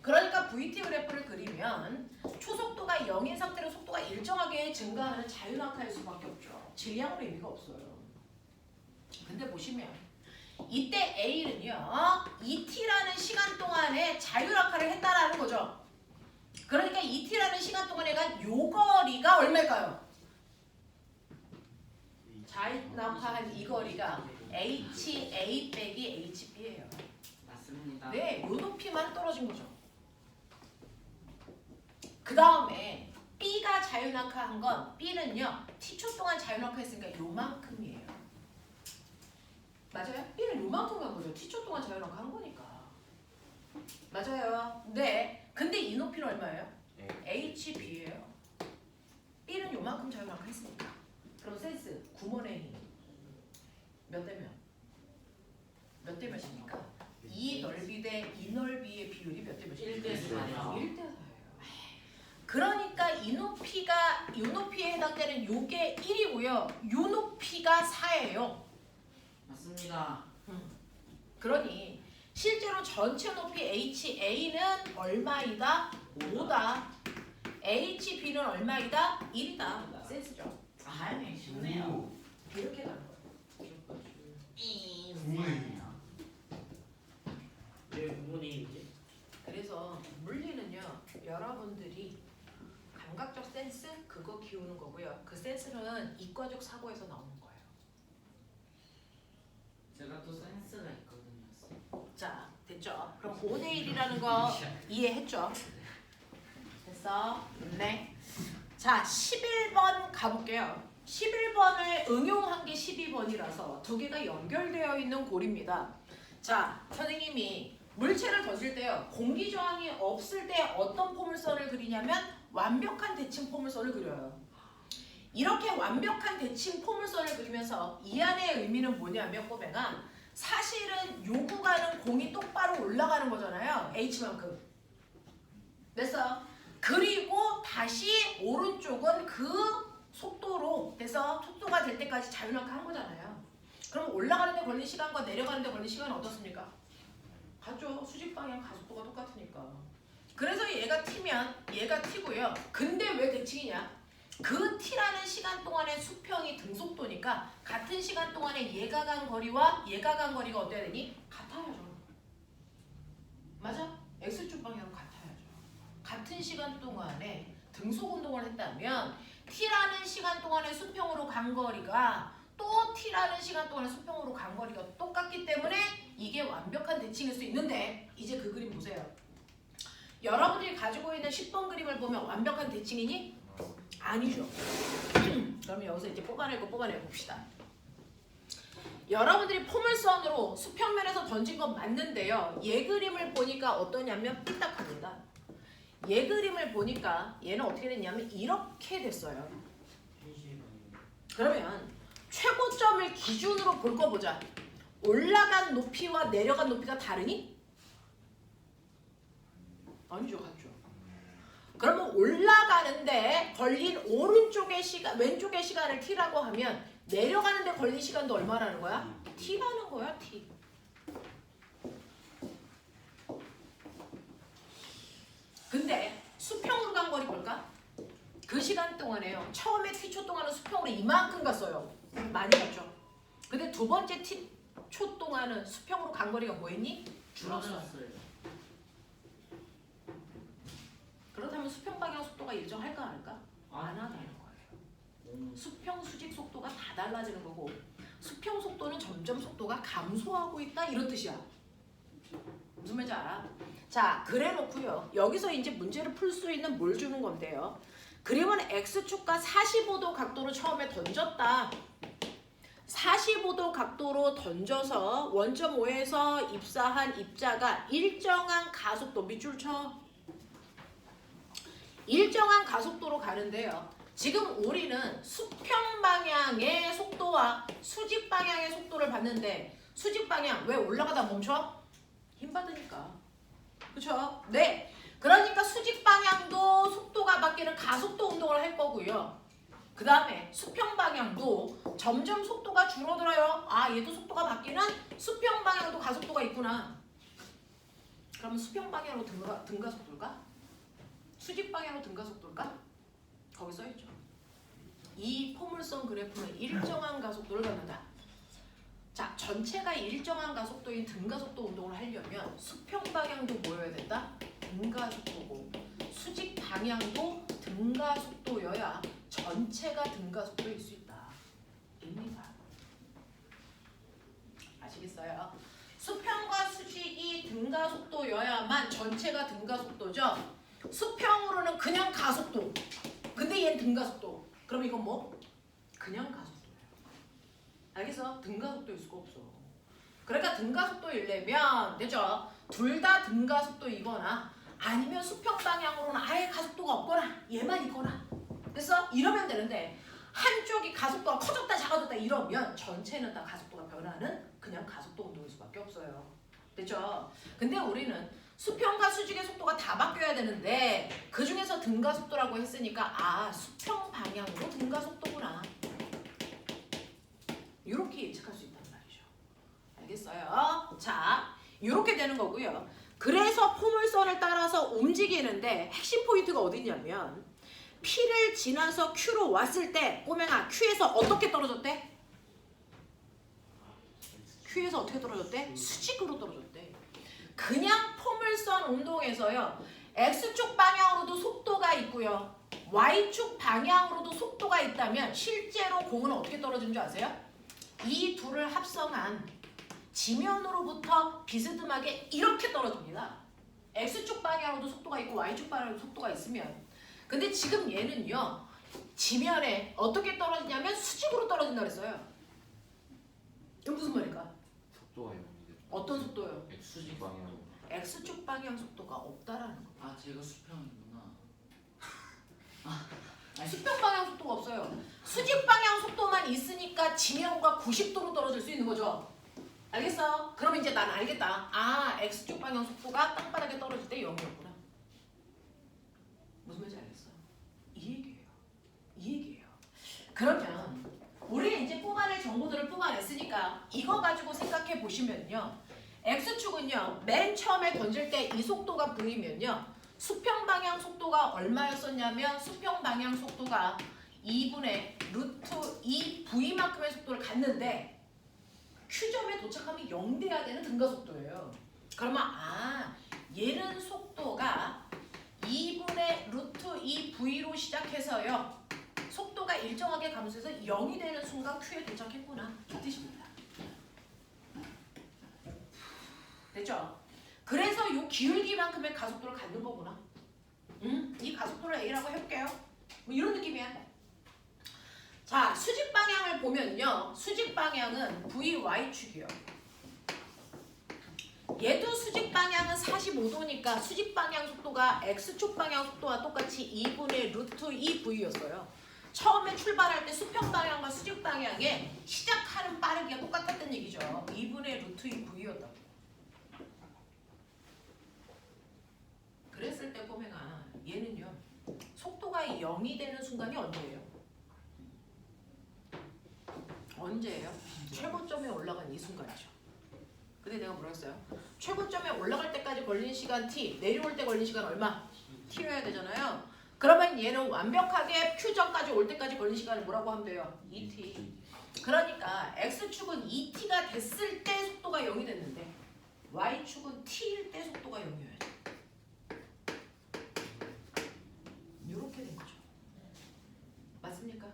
그러니까 VT 그래프를 그리면 초속도가 0인 상태로 속도가 일정하게 증가하는 자유낙하일 수밖에 없죠. 질량으로 의미가 없어요. 근데 보시면 이때 A는요 2t라는 시간 동안에 자유낙하를 했다라는 거죠. 그러니까 2t라는 시간 동안에 간 요 거리가 얼마일까요? 자유낙하한 이 거리가 HA 빼기 HB예요. 맞습니다. 네, 요 높이만 떨어진 거죠. 그 다음에 B가 자유낙하한 건 B는요 t초 동안 자유낙하했으니까 요만큼이에요. 맞아요? B는 요만큼 간 거죠. t초 동안 자유낙하한 거니까. 맞아요. 네. 근데 이 높이는 얼마예요? 네. 비율이 몇 대 몇이에요? 1대 4요. 1대 4예요. 그러니까 이 높이가 이 높이에 해당되는 요게 1이고요. 요 높이가 4예요. 맞습니다. 그러니 실제로 전체 높이 HA는 얼마이다? 5다. HB는 얼마이다? 1이다. 센스죠? 아, 네, 쉽네요. 오, 이렇게 가는 거예요. 구분의 왜 부모님이지? 그래서 물리는요. 여러분들이 감각적 센스 그거 키우는 거고요. 그 센스는 이과적 사고에서 나오는 거예요. 제가 또 센스가 있거든요. 자, 됐죠? 그럼 5대 1이라는 거 이해했죠? 됐어? 네. 자, 11번 가볼게요. 11번을 응용한 게 12번이라서 두 개가 연결되어 있는 고리입니다. 자, 선생님이 물체를 던질 때요. 공기 저항이 없을 때 어떤 포물선을 그리냐면 완벽한 대칭 포물선을 그려요. 이렇게 완벽한 대칭 포물선을 그리면서 이 안의 의미는 뭐냐면 꼬맹아 사실은 요 구간은 공이 똑바로 올라가는 거잖아요. H만큼. 됐어? 그리고 다시 오른쪽은 그 속도로 돼서 속도가 될 때까지 자유낙하 한 거잖아요. 그럼 올라가는 데 걸린 시간과 내려가는 데 걸린 시간은 어떻습니까? 같죠. 수직 방향 가속도가 똑같으니까. 그래서 얘가 T면 얘가 T고요. 근데 왜 대칭이냐? 그 T라는 시간 동안의 수평이 등속도니까 같은 시간 동안에 얘가 간 거리와 얘가 간 거리가 어때야 되니? 같아야죠. 맞아? X축 방향은 같아야죠. 같은 시간 동안에 등속 운동을 했다면 T라는 시간 동안의 수평으로 간 거리가 또 T라는 시간 동안의 수평으로 간 거리가 똑같기 때문에 이게 완벽한 대칭일 수 있는데 이제 그 그림 보세요. 여러분들이 가지고 있는 10번 그림을 보면 완벽한 대칭이니? 아니죠. 그러면 여기서 이제 뽑아내 봅시다. 여러분들이 포물선으로 수평면에서 던진 건 맞는데요. 얘 그림을 보니까 어떠냐면 삐딱합니다. 얘 그림을 보니까 얘는 어떻게 됐냐면 이렇게 됐어요. 그러면 최고점을 기준으로 볼 거 보자. 올라간 높이와 내려간 높이가 다르니? 아니죠, 같죠. 그러면 올라가는데 걸린 오른쪽의 시간, 왼쪽의 시간을 t라고 하면 내려가는데 걸린 시간도 얼마라는 거야? t라는 거야, t. 근데 수평으로 간 거리 볼까? 그 시간 동안에요. 처음에 t초 동안은 수평으로 이만큼 갔어요. 많이 갔죠. 근데 두 번째 t초 동안은 수평으로 간 거리가 뭐였니? 줄었어요. 그렇다면 수평 방향 속도가 일정할까 안 할까? 안 하다는 거예요. 수평 수직 속도가 다 달라지는 거고 수평 속도는 점점 속도가 감소하고 있다 이런 뜻이야. 무슨 말인지 알아? 자, 그래 놓고요. 여기서 이제 문제를 풀 수 있는 뭘 주는 건데요. 그림은 X축과 45도 각도로 처음에 던졌다. 45도 각도로 던져서 원점 O에서 입사한 입자가 일정한 가속도 밑줄 쳐. 일정한 가속도로 가는데요. 지금 우리는 수평 방향의 속도와 수직 방향의 속도를 봤는데 수직 방향 왜 올라가다 멈춰? 힘 받으니까. 그렇죠? 네. 그러니까 수직 방향도 속도가 바뀌는 가속도 운동을 할 거고요. 그 다음에 수평 방향도 점점 속도가 줄어들어요. 아, 얘도 속도가 바뀌는 수평 방향도 가속도가 있구나. 그러면 수평 방향으로 등가속도일까? 수직 방향으로 등가속도일까? 거기 써있죠. 이 포물선 그래프는 일정한 가속도를 갖는다. 자, 전체가 일정한 가속도인 등가속도 운동을 하려면 수평 방향도 뭐여야 된다? 등가속도고 수직 방향도 등가속도여야 전체가 등가속도일 수 있다. 입니다. 아시겠어요? 수평과 수직이 등가속도여야만 전체가 등가속도죠. 수평으로는 그냥 가속도. 근데 얘는 등가속도. 그럼 이건 뭐? 그냥 가속도예요. 알겠어? 등가속도일 수가 없어. 그러니까 등가속도이려면 되죠? 둘 다 등가속도이거나 아니면 수평 방향으로는 아예 가속도가 없거나 얘만 있거나 그래서 이러면 되는데 한쪽이 가속도가 커졌다 작아졌다 이러면 전체는 다 가속도가 변하는 그냥 가속도 운동일 수밖에 없어요. 됐죠? 근데 우리는 수평과 수직의 속도가 다 바뀌어야 되는데 그 중에서 등가 속도라고 했으니까 아 수평 방향으로 등가 속도구나. 이렇게 예측할 수 있단 말이죠. 알겠어요? 자, 이렇게 되는 거고요. 그래서 포물선을 따라서 움직이는데 핵심 포인트가 어디냐면 P를 지나서 Q로 왔을 때 꼬맹아 Q에서 어떻게 떨어졌대? Q에서 어떻게 떨어졌대? 수직으로 떨어졌대. 그냥 포물선 운동에서요. X축 방향으로도 속도가 있고요. Y축 방향으로도 속도가 있다면 실제로 공은 어떻게 떨어지는 줄 아세요? 이 둘을 합성한 지면으로부터 비스듬하게 이렇게 떨어집니다. X축 방향으로도 속도가 있고 Y축 방향으로도 속도가 있으면 근데 지금 얘는요. 지면에 어떻게 떨어지냐면 수직으로 떨어진다 그랬어요. 이게 무슨 말일까? 속도가 있는데 어떤 속도요? 수직 방향으로. X축 방향 속도가 없다라는 거. 아 제가 수평이구나. 수평 방향 속도가 없어요. 수직 방향 속도만 있으니까 지면과 90도로 떨어질 수 있는 거죠. 알겠어? 그러면 이제 난 알겠다. 아, X축 방향 속도가 땅바닥에 떨어질 때 0이었구나. 무슨 말인지 알겠어? 이 얘기예요. 이 얘기예요. 그러면 우리 이제 뽑아낼 정보들을 뽑아냈으니까 이거 가지고 생각해 보시면요. X축은요. 맨 처음에 던질 때 이 속도가 V면요. 수평 방향 속도가 얼마였었냐면 수평 방향 속도가 2분의 루트 2V만큼의 속도를 갔는데 Q점에 도착하면 0 돼야 되는 등가 속도예요. 그러면 아 얘는 속도가 2분의 루트 2V로 시작해서요. 속도가 일정하게 감소해서 0이 되는 순간 Q에 도착했구나. 이 뜻입니다. 됐죠? 그래서 이 기울기만큼의 가속도를 갖는 거구나. 이 가속도를 A라고 해볼게요. 뭐 이런 느낌이야. 자, 수직 방향을 보면요. 수직 방향은 VY축이요. 얘도 수직 방향은 45도니까 수직 방향 속도가 X축 방향 속도와 똑같이 2분의 루트 2V였어요. 처음에 출발할 때 수평 방향과 수직 방향의 시작하는 빠르기가 똑같았던 얘기죠. 2분의 루트 2V였다고. 그랬을 때 꼬맹아 얘는요. 속도가 0이 되는 순간이 언제예요? 언제예요? 최고점에 올라간 이 순간이죠. 근데 내가 뭐라 했어요? 최고점에 올라갈 때까지 걸린 시간 t, 내려올 때 걸린 시간 얼마? t여야 되잖아요. 그러면 얘는 완벽하게 Q점까지 올 때까지 걸린 시간을 뭐라고 하면 돼요? 2t. 그러니까 X축은 2t가 됐을 때 속도가 0이 됐는데 Y축은 t일 때 속도가 0이어야죠. 이렇게 된 거죠. 맞습니까?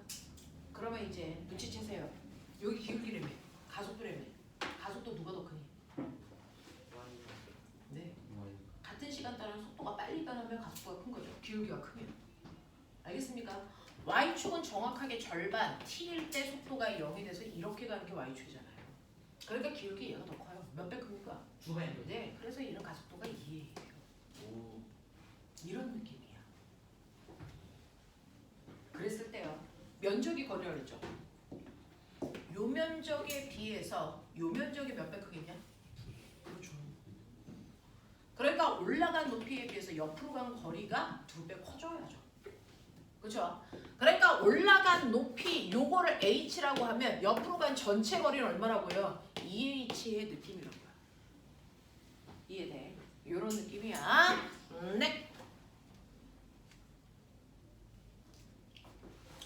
그러면 이제 눈치채세요. 여기 기울기라며, 가속도라며. 가속도 누가 더 크니? 네. 같은 시간 따라 속도가 빨리 변하면 가속도가 큰 거죠. 기울기가 크면. 알겠습니까? Y축은 정확하게 절반, T일 때 속도가 0이 돼서 이렇게 가는 게 Y축이잖아요. 그러니까 기울기 얘가 더 커요. 몇 배 큽니까? 2배. 네. 그래서 얘는 가속도가 2예요. 오. 이런 느낌이야. 그랬을 때요. 면적이 거려졌죠. 요 면적에 비해서 요 면적이 몇 배 크겠냐? 그렇죠. 그러니까 올라간 높이에 비해서 옆으로 간 거리가 2배 커져야죠. 그렇죠? 그러니까 올라간 높이 요거를 h라고 하면 옆으로 간 전체 거리는 얼마라고요? 2h의 느낌이라고요. 이해돼? 요런 느낌이야. 네.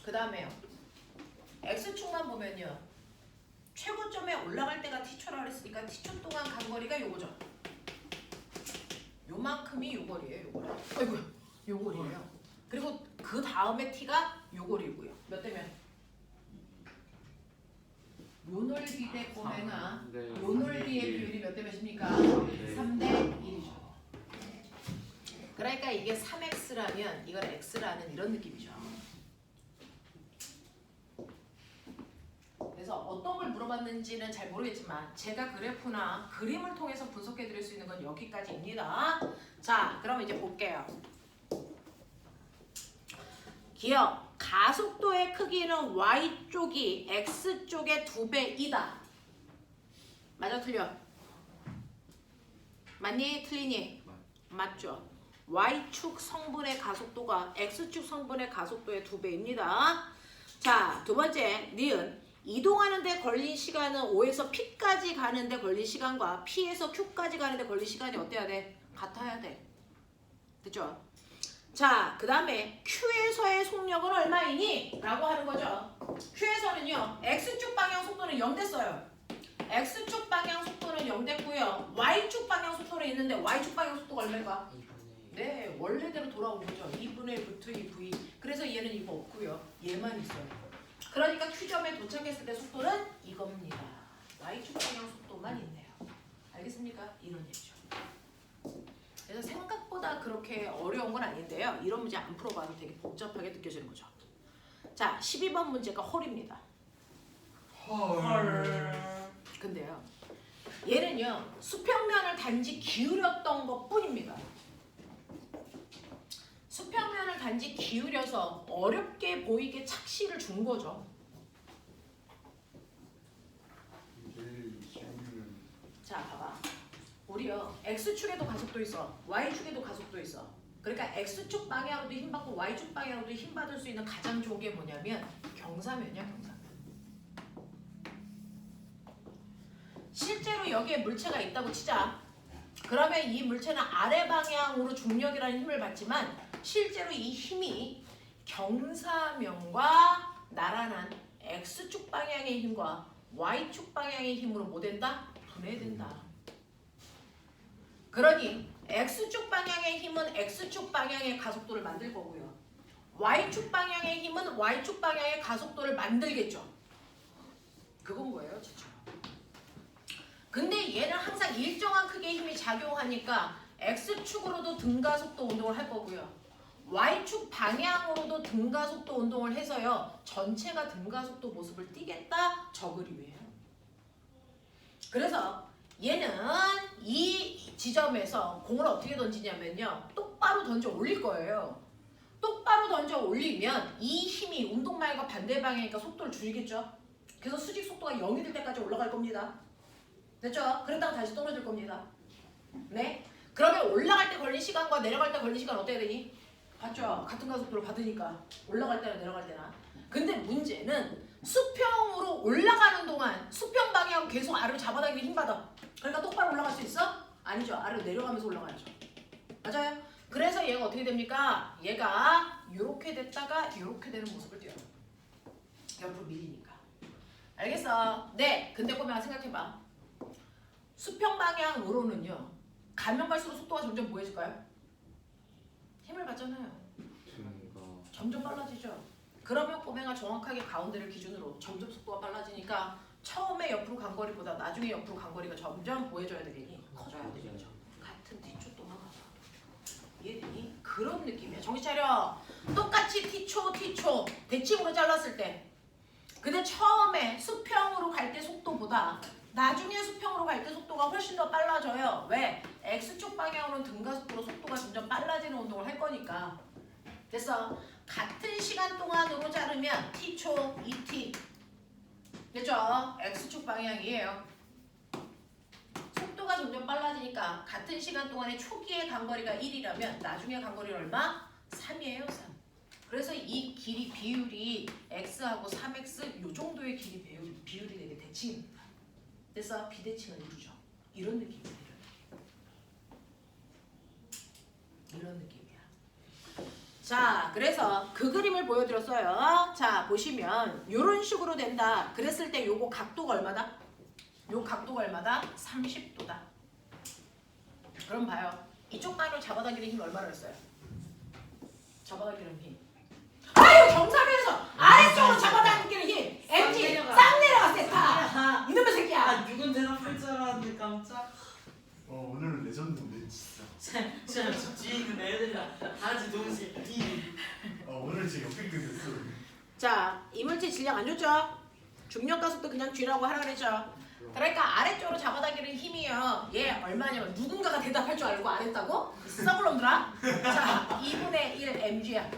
그 다음에요. X축만 보면요. 최고점에 올라갈 때가 t초라고 했으니까 t초 동안 간 거리가 요거죠. 요만큼이 요 거리예요. 요 거리. 아이고야. 요 거리예요. 그리고 그 다음에 t가 요 거리고요. 몇 대면? 요 넓이 대 꼬맹아. 요 넓이의 비율이 몇 대 몇입니까? 3대 1이죠. 그러니까 이게 3x라면 이건 x라는 이런 느낌이죠. 그래서 어떤 걸 물어봤는지는 잘 모르겠지만 제가 그래프나 그림을 통해서 분석해 드릴 수 있는 건 여기까지입니다. 자, 그럼 이제 볼게요. 기억, 가속도의 크기는 Y쪽이 X쪽의 2배이다. 맞아 틀려? 맞니? 틀리니? 맞죠? Y축 성분의 가속도가 X축 성분의 가속도의 2배입니다. 자, 두 번째, 니은. 이동하는데 걸린 시간은 O에서 P까지 가는데 걸린 시간과 P에서 Q까지 가는데 걸린 시간이 어때야 돼? 같아야 돼. 됐죠? 자, 그 다음에 Q에서의 속력은 얼마이니? 라고 하는 거죠. Q에서는요, X축 방향 속도는 0 됐어요. X축 방향 속도는 0 됐고요. Y축 방향 속도는 있는데 Y축 방향 속도가 얼마일까? 네, 원래대로 돌아온 거죠. 2분의 루트 2V. 그래서 얘는 이거 없고요. 얘만 있어요. 그러니까 Q점에 도착했을 때 속도는 이겁니다. Y축 방향 속도만 있네요. 알겠습니까? 이런 얘기죠. 그래서 생각보다 그렇게 어려운 건 아닌데요. 이런 문제 안 풀어봐도 되게 복잡하게 느껴지는 거죠. 자, 12번 문제가 헐입니다. 헐. 근데요, 얘는요, 수평면을 단지 기울였던 것 뿐입니다. 수평면을 단지 기울여서 어렵게 보이게 착시를 준 거죠. 자, 봐봐. 우리요, X축에도 가속도 있어, Y축에도 가속도 있어. 그러니까 X축 방향으로도 힘받고 Y축 방향으로도 힘받을 수 있는 가장 좋은 게 뭐냐면 경사면이야, 경사면. 실제로 여기에 물체가 있다고 치자. 그러면 이 물체는 아래 방향으로 중력이라는 힘을 받지만 실제로 이 힘이 경사면과 나란한 X축 방향의 힘과 Y축 방향의 힘으로 뭐 된다? 분해된다. 그러니 X축 방향의 힘은 X축 방향의 가속도를 만들 거고요. Y축 방향의 힘은 Y축 방향의 가속도를 만들겠죠. 그건 뭐예요, 진짜? 근데 얘는 항상 일정한 크기의 힘이 작용하니까 X축으로도 등가속도 운동을 할 거고요. Y축 방향으로도 등가속도 운동을 해서요. 전체가 등가속도 모습을 띠겠다. 저 그림이에요. 그래서 얘는 이 지점에서 공을 어떻게 던지냐면요. 똑바로 던져 올릴 거예요. 똑바로 던져 올리면 이 힘이 운동 방향과 반대 방향이니까 속도를 줄이겠죠. 그래서 수직 속도가 0이 될 때까지 올라갈 겁니다. 됐죠? 그랬다가 다시 떨어질 겁니다. 네? 그러면 올라갈 때 걸린 시간과 내려갈 때 걸린 시간 어때야 되니? 같죠? 같은 가속도를 받으니까 올라갈 때나 내려갈 때나. 근데 문제는 수평으로 올라가는 동안 수평 방향 계속 아래로 잡아당기면 힘받아. 그러니까 똑바로 올라갈 수 있어? 아니죠. 아래로 내려가면서 올라가야죠. 맞아요? 그래서 얘가 어떻게 됩니까? 얘가 이렇게 됐다가 이렇게 되는 모습을 띄어요. 옆으로 밀리니까. 알겠어? 네. 근데 꼬맹아 생각해봐. 수평 방향으로는요. 가면 갈수록 속도가 점점 뭐해질까요? 힘을 받잖아요. 점점 빨라지죠. 그러면 꼬맹아 정확하게 가운데를 기준으로 점점 속도가 빨라지니까 처음에 옆으로 간 거리보다 나중에 옆으로 간 거리가 점점 보여줘야 되겠니? 커져야 되겠죠. 같은 T초도만 가봐. 이해되니? 그런 느낌이야. 정신 차려. 똑같이 T초 대칭으로 잘랐을 때 근데 처음에 수평으로 갈 때 속도보다 나중에 수평으로 갈 때 속도가 훨씬 더 빨라져요. 왜? X축 방향으로는 등가속도로 속도가 점점 빨라지는 운동을 할 거니까. 됐어? 같은 시간 동안으로 자르면 T초, 2T. 됐죠? X축 방향이에요. 속도가 점점 빨라지니까 같은 시간 동안에 초기의 간거리가 1이라면 나중에 간거리는 얼마? 3이에요, 3. 그래서 이 길이 비율이 X하고 3X 요 정도의 길이 비율이 되게 대칭입니다. 그래서 비대칭을 이루죠. 이런 느낌이에요. 이런 느낌이야. 자, 그래서 그 그림을 보여드렸어요. 자, 보시면 이런 식으로 된다. 그랬을 때 요거 각도가 얼마다? 요 각도가 얼마다? 30도다. 그럼 봐요. 이쪽 방향으로 잡아당기는 힘이 얼마나 했어요? 잡아당기는 힘. 아유, 경사면에서 아래쪽으로 잡아당기는 힘. MG 싹 내려가 세타. 이놈의 새끼야. 아 누군 대답할 줄 알았는데 깜짝. 오늘 레전드인데 진짜. 진짜 뒤에 있는 애들이랑 다 같이 동시에 오늘 진짜 역대급이었어. 자, 이물질 질량 안 좋죠? 중력 가속도 그냥 G라고 하라 그랬죠? 그러니까 아래쪽으로 잡아당기는 힘이요. 얘 얼마냐면 누군가가 대답할 줄 알고 안 했다고? 썩을 놈들아. 자, 2분의 1 mg야.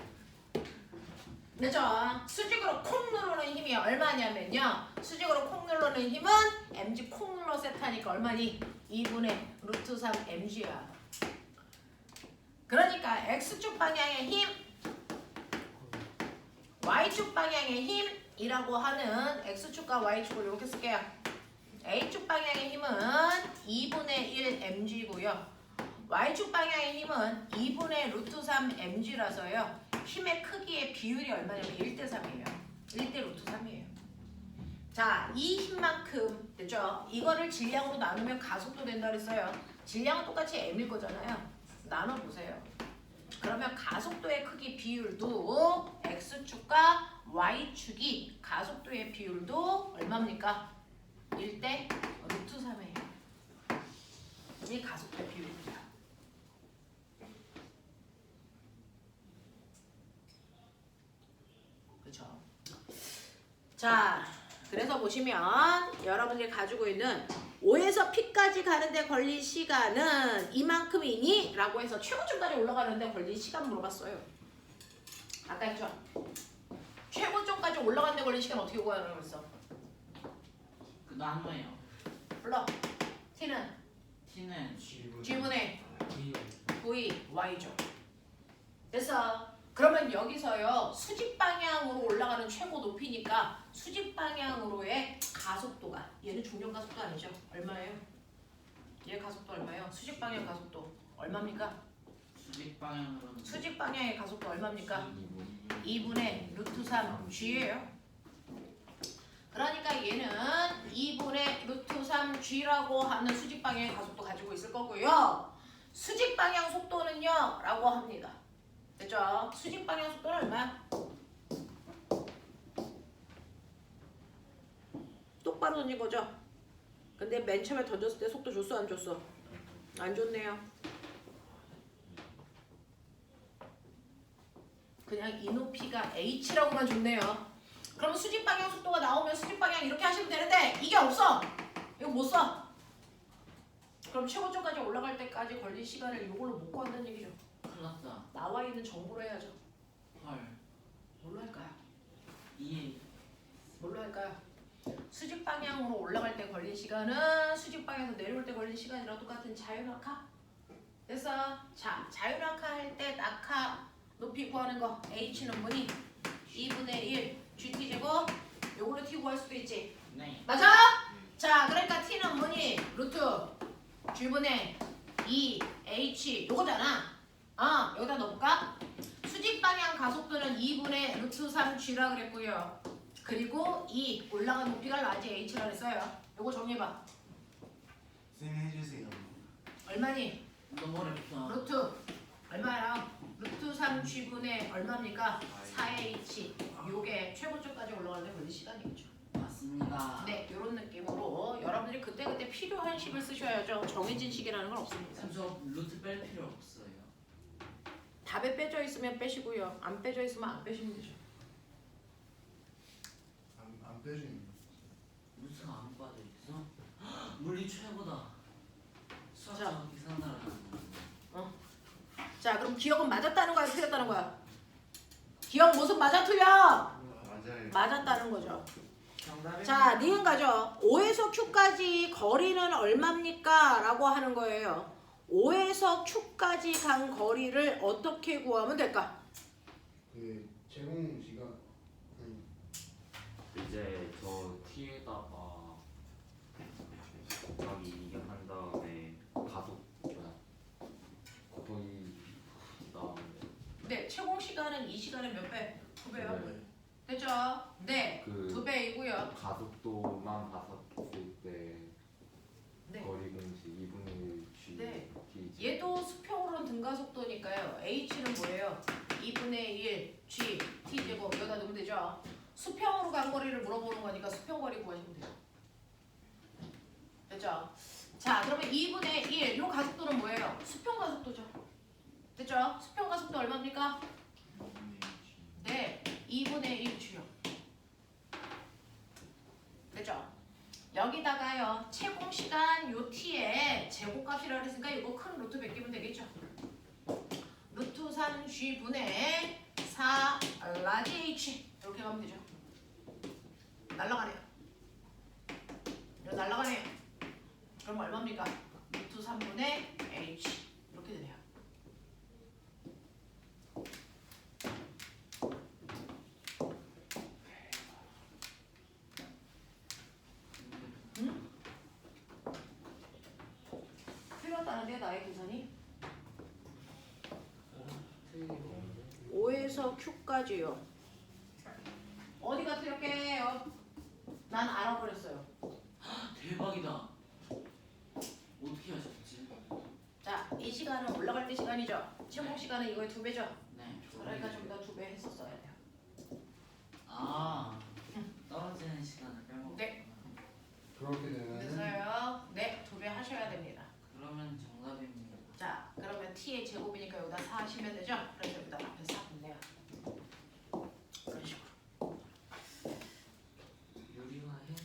그죠? 수직으로 콩 누르는 힘이 얼마냐면요. 수직으로 콩 누르는 힘은 mg 콩 눌러 세타니까 얼마니? 2분의 루트 3 mg야. 그러니까 x축 방향의 힘, y축 방향의 힘이라고 하는 x축과 y축을 이렇게 쓸게요. a축 방향의 힘은 2분의 1 mg고요. y축 방향의 힘은 2분의 루트 3 mg라서요. 힘의 크기의 비율이 얼마냐면 1대 3이에요. 1대 루트 3이에요. 자, 이 힘만큼 됐죠? 이거를 질량으로 나누면 가속도 된다 그랬어요. 질량은 똑같이 m일 거잖아요. 나눠보세요. 그러면 가속도의 크기 비율도 x축과 y축이 가속도의 비율도 얼마입니까? 1대 루트 3이에요. 이 가속도의 비율입니다. 그렇죠? 자, 그래서 보시면 여러분들이 가지고 있는 O에서 P까지 가는데 걸린 시간은 이만큼이니? 라고 해서 최고점까지 올라가는데 걸린 시간 물어봤어요. 아까 했죠? 최고점까지 올라가는데 걸린 시간 어떻게 구하라고 그랬어? 그 나눠요. 불러. T는 T는 G분의 V, Y죠. 됐어. 그러면 여기서요. 수직 방향으로 올라가는 최고 높이니까 수직 방향으로의 가속도가 얘는 중력 가속도 아니죠? 얼마예요? 얘 가속도 얼마예요? 수직 방향 가속도 얼마입니까? 수직 방향으로는 수직 방향의 가속도 얼마입니까? 2분의 루트 3 G예요. 그러니까 얘는 2분의 루트 3 G라고 하는 수직 방향의 가속도 가지고 있을 거고요. 수직 방향 속도는요? 라고 합니다. 됐죠? 수직 방향 속도는 얼마야? 똑바로 던진 거죠? 근데 맨 처음에 던졌을 때 속도 줬어 안 줬어? 안 줬네요. 그냥 이 높이가 h라고만 줬네요. 그럼 수직 방향 속도가 나오면 수직 방향 이렇게 하시면 되는데 이게 없어. 이거 못 써. 그럼 최고점까지 올라갈 때까지 걸린 시간을 이걸로 못 구한다는 얘기죠. 큰일 났다. 나와 있는 정보로 해야죠. 헐. 뭘로 할까요? 2 뭘로 할까요? 수직 방향으로 올라갈 때 걸린 시간은 수직 방향에서 내려올 때 걸린 시간이랑 똑같은 자유낙하. 됐어. 자, 자유낙하 할 때 낙하 높이 구하는 거 h는 뭐니? 2분의 1 GT제곱. 요걸로 t 구할 수도 있지. 네. 맞아? 자, 그러니까 t는 뭐니? 루트 G분의 2h 요거잖아. 여기다 넣어볼까? 수직 방향 가속도는 2분의 루트 3g라 그랬고요. 그리고 이 올라간 높이가 라지 h라 그랬어요. 요거 정리해봐. 쌤 해주세요. 얼마니? 너무 어렵다. 루트 얼마야? 루트 3g분의 얼마입니까? 4h. 요게 최고점까지 올라가는 데 걸린 시간이겠죠. 맞습니다. 네, 이런 느낌으로 여러분들이 그때그때 필요한 식을 쓰셔야죠. 정해진 식이라는 건 없습니다. 저 루트 뺄 필요 없어요. 답에 빼져 있으면 빼시고요. 안 빼져 있으면 안 빼시면 되죠. 안 빼주니. 루트가 안 빠져 있어? 물리 최고다. 자. 수학자가 계산하라. 자, 그럼 기억은 맞았다는 거야, 틀렸다는 거야? 기억 모습 맞아, 틀려? 맞아요. 맞았다는 거죠. 정답이 자, 니은 가죠. O에서 Q까지 거리는 얼마입니까? 라고 하는 거예요. O에서 Q까지 간 거리를 어떻게 구하면 될까? 그 제공 시간. 이제 저 T에다가 곱하기 2 한 다음에 가속 곱하기 그다음에 네, 최고 시간은 이 시간의 몇 배? 2배요. 네. 됐죠? 네, 그 2배이고요. 가속도만 봤을 때 네. 거리 공식 2분의 1 G 네. T 얘도 수평으로는 등가속도니까요. h는 뭐예요? 2분의 1 g t제곱 여기다 넣으면 되죠. 수평으로 간 거리를 물어보는 거니까 수평거리 구하시면 돼요. 됐죠? 자, 그러면 2분의 1 이 가속도는 뭐예요? 수평 가속도죠. 됐죠? 수평 가속도 얼마입니까? 네, 2분의 1g요. 됐죠? 여기다가요 채공 시간 요 t에 제곱값이라 그랬으니까 이거 큰 루트 베끼면 되겠죠. 루트 3g 분의 4 라지 h 이렇게 가면 되죠. 날라가네요. 이거 날라가네요. 그럼 얼마입니까? 루트 3분의 h 이렇게 되네요. 돼 나의 계산이? 틀리고 없는데. 5에서 Q까지요. 어디가 틀렸게요? 난 알아버렸어요. 대박이다. 어떻게 하셨지? 자, 이 시간은 올라갈 때 시간이죠. 최고 시간은 이거의 2배죠. 네. 그러니까 좀 더 2배 했었어야 돼요. 아 떨어지는 시간을 빼먹었구나. 네. 그렇게 되면 됐어요. 네, 2배 하셔야 됩니다. 그러면 정답입니다. 자, 그러면 t의 제곱이니까 여기다 4 하시면 되죠? 그래서 여기다 앞에 4 붙네요. 그런 식으로. 유리화해?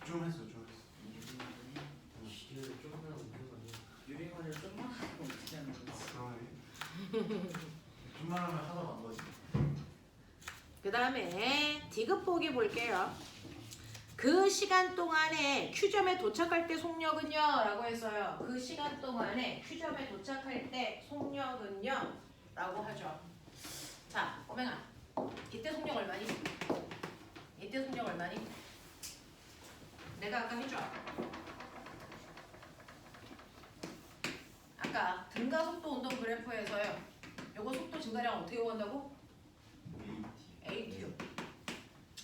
좀 했어 좀 했어. 유리화해? 이를 조금만 웃는 거 아니야? 유리화를 좀만 하고 어떻게 하는 거지? 그러네. 좀만 하면 하다 만 거지. 그 다음에 디귿보기 볼게요. 그 시간 동안에 Q점에 도착할 때 속력은요 라고 했어요. 그 시간 동안에 Q점에 도착할 때 속력은요 라고 하죠. 자, 꼬맹아, 이때 속력 얼마니? 이때 속력 얼마니? 내가 아까 해줘. 아까 등가속도 운동 그래프에서요. 요거 속도 증가량 어떻게 구한다고? AT요.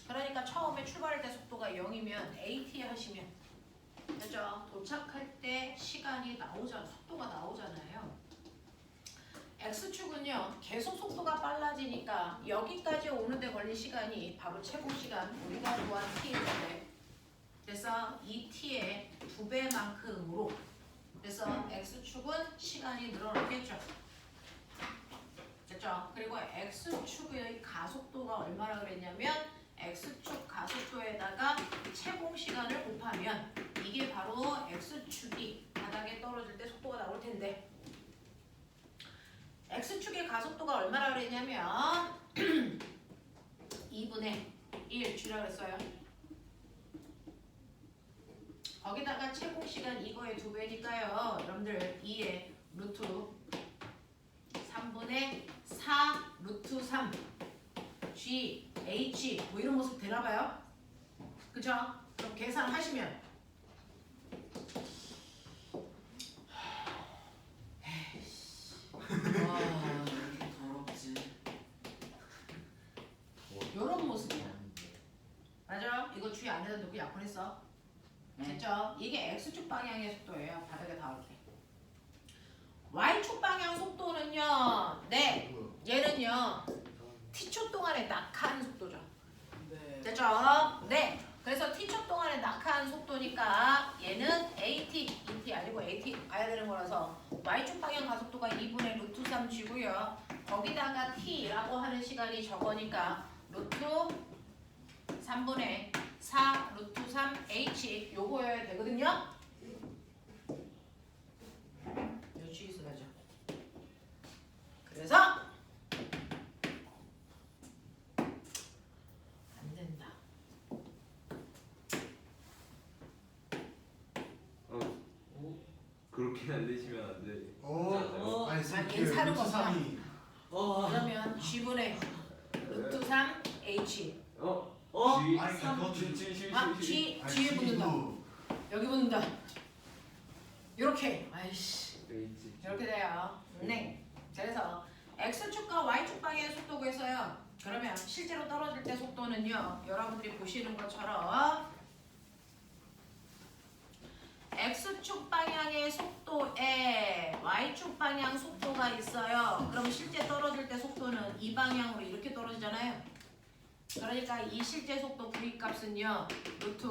그러니까 처음에 출발할 때 속도가 0이면 AT 하시면 그죠? 도착할 때 시간이 나오잖아. 속도가 나오잖아요. X축은요. 계속 속도가 빨라지니까 여기까지 오는데 걸린 시간이 바로 최고 시간 우리가 구한 T인데 그래서 이 T의 2배만큼으로 그래서 X축은 시간이 늘어나겠죠. 됐죠? 그리고 X축의 가속도가 얼마나 그랬냐면 X축 가속도에다가 채공 시간을 곱하면 이게 바로 X축이 바닥에 떨어질 때 속도가 나올 텐데 X축의 가속도가 얼마나 그랬냐면 2분의 1 G라 그랬어요. 거기다가 채공 시간 이거의 2배니까요. 여러분들 2의 루트 3분의 4 루트 3 G, H 뭐 이런 모습 되나봐요. 그죠? 그럼 계산하시면 와 이렇게 더럽지. 요런 모습이야. 맞아? 이거 주의 안 되다 놓고 약분했어. 됐죠? 이게 X축 방향의 속도예요. 바닥에 닿을 때. Y축 방향 속도는요. 네. 뭐야? 얘는요. T초 동안에 낙하하는 속도죠. 네. 됐죠? 네. 그래서 T초 동안에 낙하하는 속도니까 얘는 AT, ET 아니고 AT 가야 되는 거라서 Y축 방향 가속도가 2분의 루트 3G고요. 거기다가 T라고 하는 시간이 저거니까 루트 3분의 4 루트 3 H 요거여야 되거든요. 요 주의서 가죠. 그래서 안 된다. 그렇게 날리시면 안 돼. 아니 얘 사는 거구나. 3이 그러면 G분의 루트 3 H G 아니 그거 아, G에 붙는다. 여기 붙는다. 요렇게. 아이씨. 이렇게 돼요. 네. 그래서 X축과 Y축 방향의 속도 구해서요. 그러면 실제로 떨어질 때 속도는요. 여러분들이 보시는 것처럼 X축 방향의 속도에 Y축 방향 속도가 있어요. 그럼 실제 떨어질 때 속도는 이 방향으로 이렇게 떨어지잖아요. 그러니까 이 실제 속도 V 값은요. 루트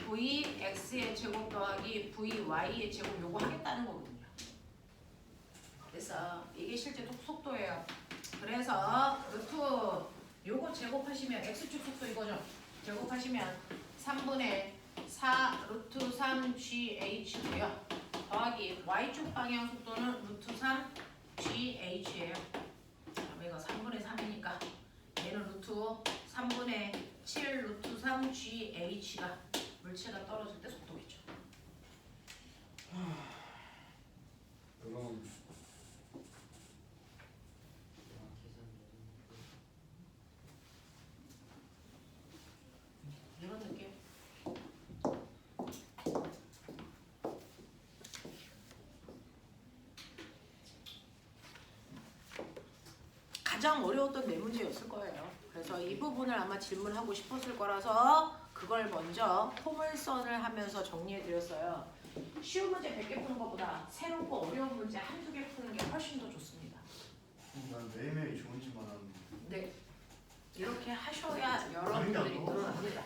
VX의 제곱 더하기 VY의 제곱 요거 하겠다는 거거든요. 그래서 이게 실제 속도예요. 그래서 루트 요거 제곱하시면 X축 속도 이거죠. 제곱하시면 3분의 4 루트 3 GH고요. 더하기 Y축 방향 속도는 루트 3 GH예요. 그럼 이거 3분의 3이니까 얘는 루트 3분의 7 루트 3 GH가 물체가 떨어질 때 속도겠죠. 그럼 이런 느낌. 가장 어려웠던 네 문제였을 거예요. 그래서 이 부분을 아마 질문하고 싶었을 거라서 그걸 먼저 포물선을 하면서 정리해 드렸어요. 쉬운 문제 100개 푸는 것보다 새롭고 어려운 문제 한두 개 푸는 게 훨씬 더 좋습니다. 난 매일매일 좋은 짓만 하는데. 네. 이렇게 하셔야 여러분들이 늘어납니다.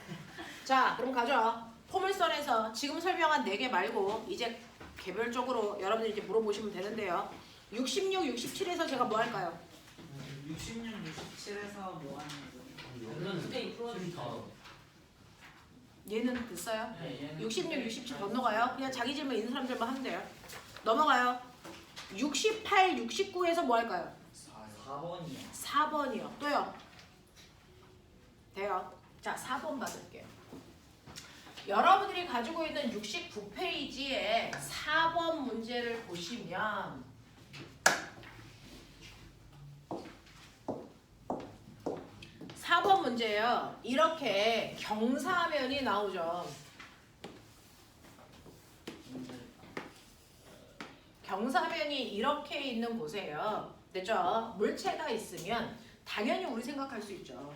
자, 그럼 가죠. 포물선에서 지금 설명한 4개 말고 이제 개별적으로 여러분들이 이제 물어보시면 되는데요. 66, 67에서 제가 뭐 할까요? 66, 67에서 뭐 하는 거죠? 그건 스테이 풀어주세요. 얘는 됐어요? 네, 얘는 66, 67 건너가요. 그냥 자기 질문 있는 사람들만 하면 돼요. 넘어가요. 68, 69에서 뭐 할까요? 4번이요. 4번이요. 또요? 돼요. 자, 4번 받을게요. 여러분들이 가지고 있는 69페이지에 4번 문제를 보시면 4번 문제예요. 이렇게 경사면이 나오죠. 경사면이 이렇게 있는 곳이에요. 됐죠? 물체가 있으면 당연히 우리 생각할 수 있죠.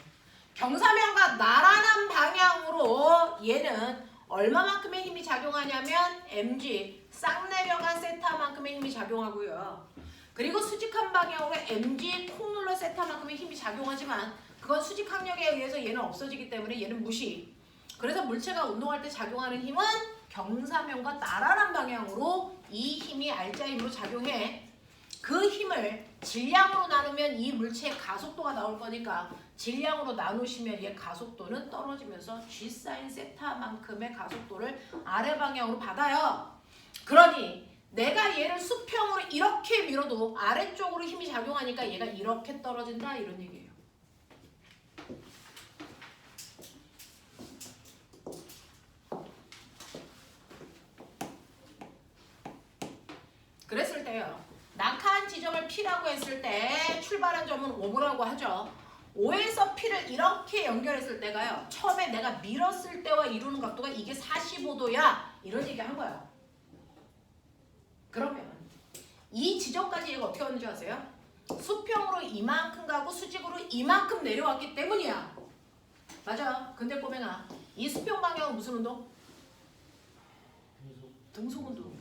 경사면과 나란한 방향으로 얘는 얼마만큼의 힘이 작용하냐면 mg 싹 내려간 세타만큼의 힘이 작용하고요. 그리고 수직한 방향으로 mg 콩 눌러 세타만큼의 힘이 작용하지만 그건 수직 항력에 의해서 얘는 없어지기 때문에 얘는 무시. 그래서 물체가 운동할 때 작용하는 힘은 경사면과 나란한 방향으로 이 힘이 알자 힘으로 작용해. 그 힘을 질량으로 나누면 이 물체의 가속도가 나올 거니까 질량으로 나누시면 얘 가속도는 떨어지면서 g 사인 세타만큼의 가속도를 아래 방향으로 받아요. 그러니 내가 얘를 수평으로 이렇게 밀어도 아래쪽으로 힘이 작용하니까 얘가 이렇게 떨어진다 이런 얘기예요. 그랬을 때요. 낙하한 지점을 P라고 했을 때 출발한 점은 5라고 하죠. 5에서 P를 이렇게 연결했을 때가요. 처음에 내가 밀었을 때와 이루는 각도가 이게 45도야. 이런 얘기 한 거예요. 그러면 이 지점까지 얘가 어떻게 왔는지 아세요? 수평으로 이만큼 가고 수직으로 이만큼 내려왔기 때문이야. 맞아. 근데 꼬맹아, 이 수평 방향은 무슨 운동? 등속 운동이야.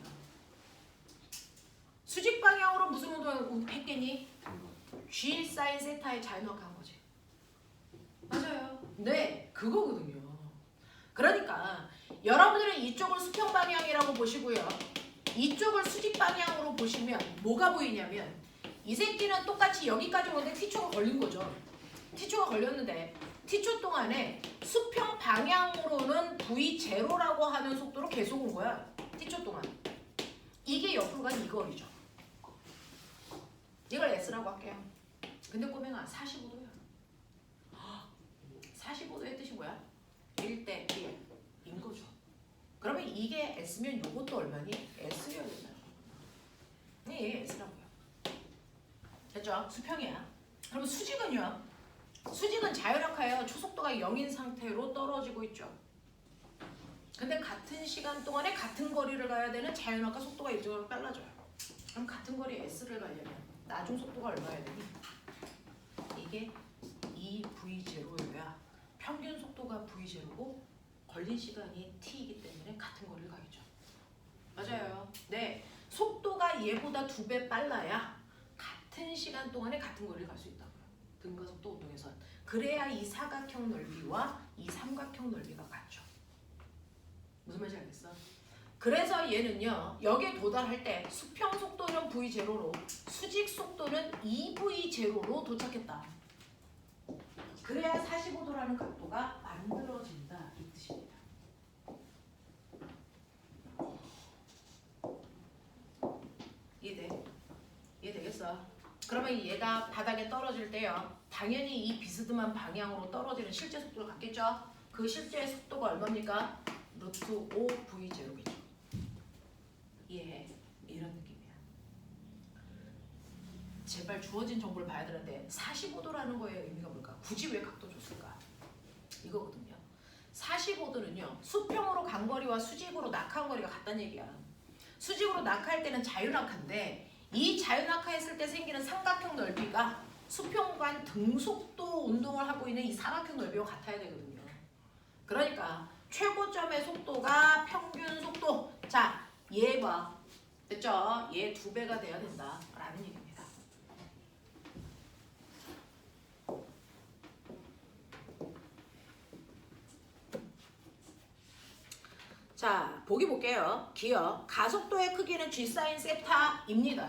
수직 방향으로 무슨 운동을 했겠니? G 사인 세타의 자연역한 거지. 맞아요. 네, 그거거든요. 그러니까 여러분들은 이쪽을 수평 방향이라고 보시고요. 이쪽을 수직 방향으로 보시면 뭐가 보이냐면 이 새끼는 똑같이 여기까지 오는데 T초가 걸린 거죠. T초가 걸렸는데 T초 동안에 수평 방향으로는 V0라고 하는 속도로 계속 온 거야. T초 동안. 이게 옆으로 간 이 거리죠. 이걸 S라고 할게요. 근데 꼬맹아 45도야. 45도의 뜻이 뭐야? 1대 1인 거죠. 그러면 이게 S면 요것도 얼마니? S여야 되잖아. 네, S라고요. 됐죠? 수평이야. 그럼 수직은요? 수직은 자연낙하예요. 초속도가 0인 상태로 떨어지고 있죠. 근데 같은 시간 동안에 같은 거리를 가야 되는 자연낙하 속도가 이쪽으로 빨라져요. 그럼 같은 거리 S를 가려면 나중 속도가 얼마여야 되니? 이게 2V0여야 평균 속도가 V0고 걸린 시간이 T이기 때문에 같은 거리를 가겠죠. 맞아요. 네, 속도가 얘보다 2배 빨라야 같은 시간 동안에 같은 거리를 갈 수 있다고요. 등가속도 운동에선. 그래야 이 사각형 넓이와 이 삼각형 넓이가 같죠. 무슨 말인지 알겠어? 그래서 얘는요. 여기에 도달할 때 수평 속도는 V0로 수직 속도는 2V0로 도착했다. 그래야 45도라는 각도가 만들어진다 이 뜻입니다. 이해돼? 이해되겠어? 그러면 얘가 바닥에 떨어질 때요. 당연히 이 비스듬한 방향으로 떨어지는 실제 속도를 갖겠죠? 그 실제 속도가 얼마입니까? 루트 5V0겠죠. 이해해? 이런 느낌이야. 제발 주어진 정보를 봐야 되는데 45도라는 거의 의미가 뭘까? 굳이 왜 각도 줬을까? 이거거든요. 45도는요. 수평으로 간 거리와 수직으로 낙하한 거리가 같다는 얘기야. 수직으로 낙하할 때는 자유낙하인데 이 자유낙하했을 때 생기는 삼각형 넓이가 수평간 등속도 운동을 하고 있는 이 사각형 넓이와 같아야 되거든요. 그러니까 최고점의 속도가 평균 속도. 자, 얘 봐. 됐죠? 얘 2배가 돼야 된다라는 얘기입니다. 자, 보기 볼게요. 기억. 가속도의 크기는 G 사인 세타입니다.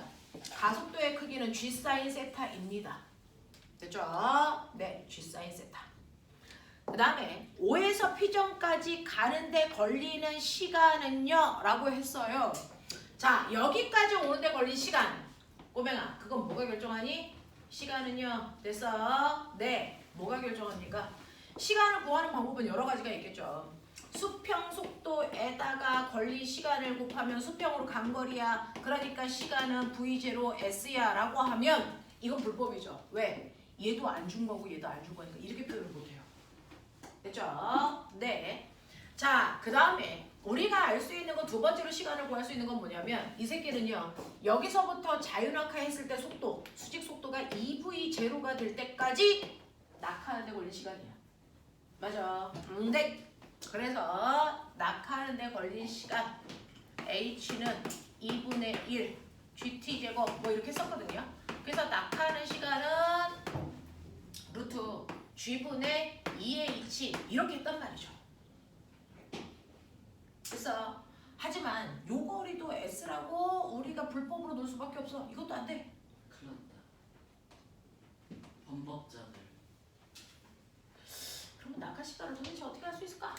가속도의 크기는 G 사인 세타입니다. 됐죠? 네, G 사인 세타. 그 다음에 O에서 P점까지 가는데 걸리는 시간은요? 라고 했어요. 자, 여기까지 오는데 걸린 시간. 꼬맹아, 그건 뭐가 결정하니? 시간은요? 됐어? 네, 뭐가 결정합니까? 시간을 구하는 방법은 여러 가지가 있겠죠. 수평 속도에다가 걸린 시간을 곱하면 수평으로 간 거리야. 그러니까 시간은 V0 S야 라고 하면 이건 불법이죠. 왜? 얘도 안 준 거고 얘도 안 준 거니까 이렇게 표현을 못해요. 됐죠? 네. 자, 그 다음에 우리가 알 수 있는 건 두 번째로 시간을 구할 수 있는 건 뭐냐면 이 새끼는요. 여기서부터 자유낙하했을 때 속도, 수직 속도가 2V0가 될 때까지 낙하하는 데 걸린 시간이야. 맞아. 네. 그래서 낙하하는 데 걸린 시간 H는 2분의 1 GT제곱 뭐 이렇게 썼거든요. 그래서 낙하하는 시간은 루트 G분의 2H 이렇게 했단 말이죠. 그래서 하지만 요 거리도 S라고 우리가 불법으로 놓을 수밖에 없어. 이것도 안 돼. 큰일 났다. 범법자들. 그러면 낙하 시간을 도대체 어떻게 할 수 있을까?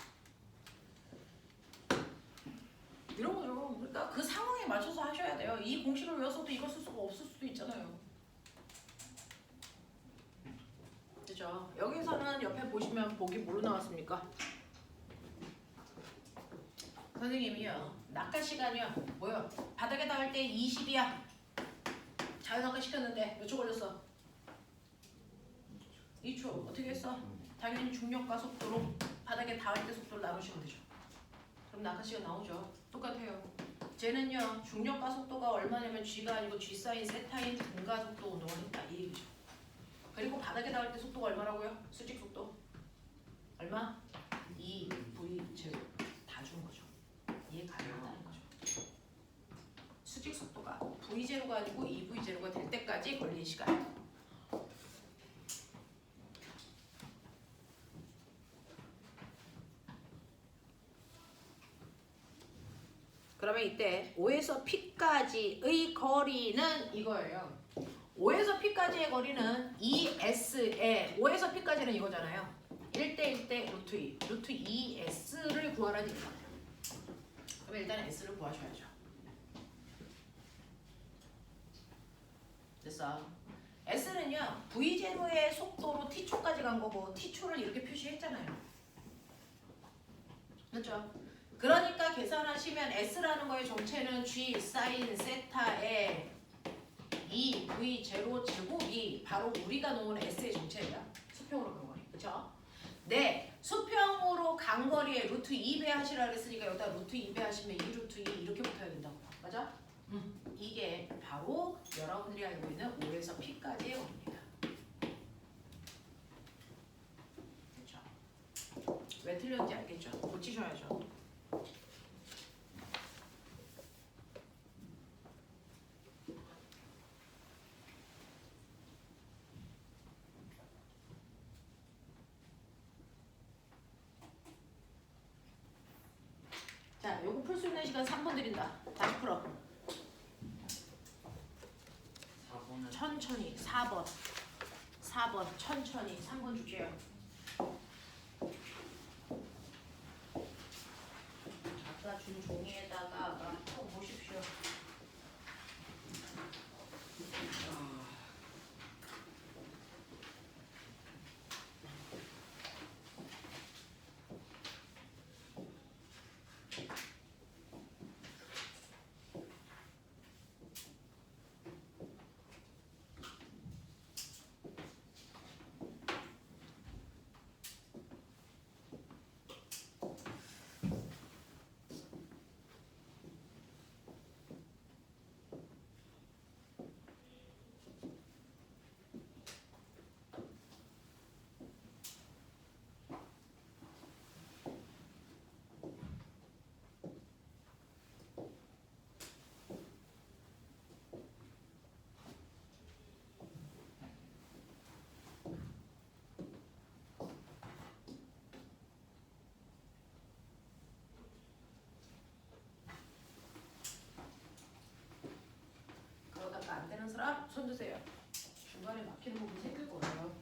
이런 거죠. 그러니까 그 상황에 맞춰서 하셔야 돼요. 이 공식을 외웠어도 이걸 쓸 수가 없을 수도 있잖아요. 그죠? 여기서는 옆에 보시면 보기 뭐로 나왔습니까? 선생님이요. 낙하 시간이요. 뭐요? 바닥에 닿을 때 20이야. 자연낙하 시켰는데 몇 초 걸렸어? 2초. 어떻게 했어? 당연히 중력과 속도로 바닥에 닿을 때 속도를 나누시면 되죠. 그럼 낙하 시간 나오죠. 똑같아요. 쟤는요. 중력과 속도가 얼마냐면 G가 아니고 G 사인 세타인 등가 속도 운동을 했다. 이 얘기죠. 그리고 바닥에 닿을 때 속도가 얼마라고요? 수직 속도. 얼마? 2V0. 다 준 거죠. 이해 가능하다는 거죠. 수직 속도가 V0가 아니고 2V0가 될 때까지 걸린 시간. 그러면 이때 O에서 P까지의 거리는 이거예요. O에서 P까지의 거리는 2S에 O에서 P까지는 이거잖아요. 1대 1대 루트 2. 루트 2S를 구하라는 얘기예요. 그러면 일단 S를 구하셔야죠. 됐어. S는요. V0의 속도로 T초까지 간 거고 T초를 이렇게 표시했잖아요. 그렇죠? 그러니까 계산하시면 S라는 거의 정체는 G 사인 세타의 2V0 제곱이 바로 우리가 놓은 S의 정체예요. 수평으로 간 거리. 그렇죠? 네. 수평으로 간 거리에 루트 2배 하시라 그랬으니까 여기다 루트 2배 하시면 2 루트 2 이렇게 붙어야 된다고. 맞아? 이게 바로 여러분들이 알고 있는 O에서 P까지의 거리입니다. 그렇죠? 왜 틀렸는지 알겠죠? 고치셔야죠. 자, 요거 풀 수 있는 시간 3분 드린다. 다시 풀어. 4번을 천천히 4번 천천히 3번 주제요. 아까 준 종이에다가 펴 보십시오. 사람 손 드세요. 중간에 막히는 부분 생길 거예요.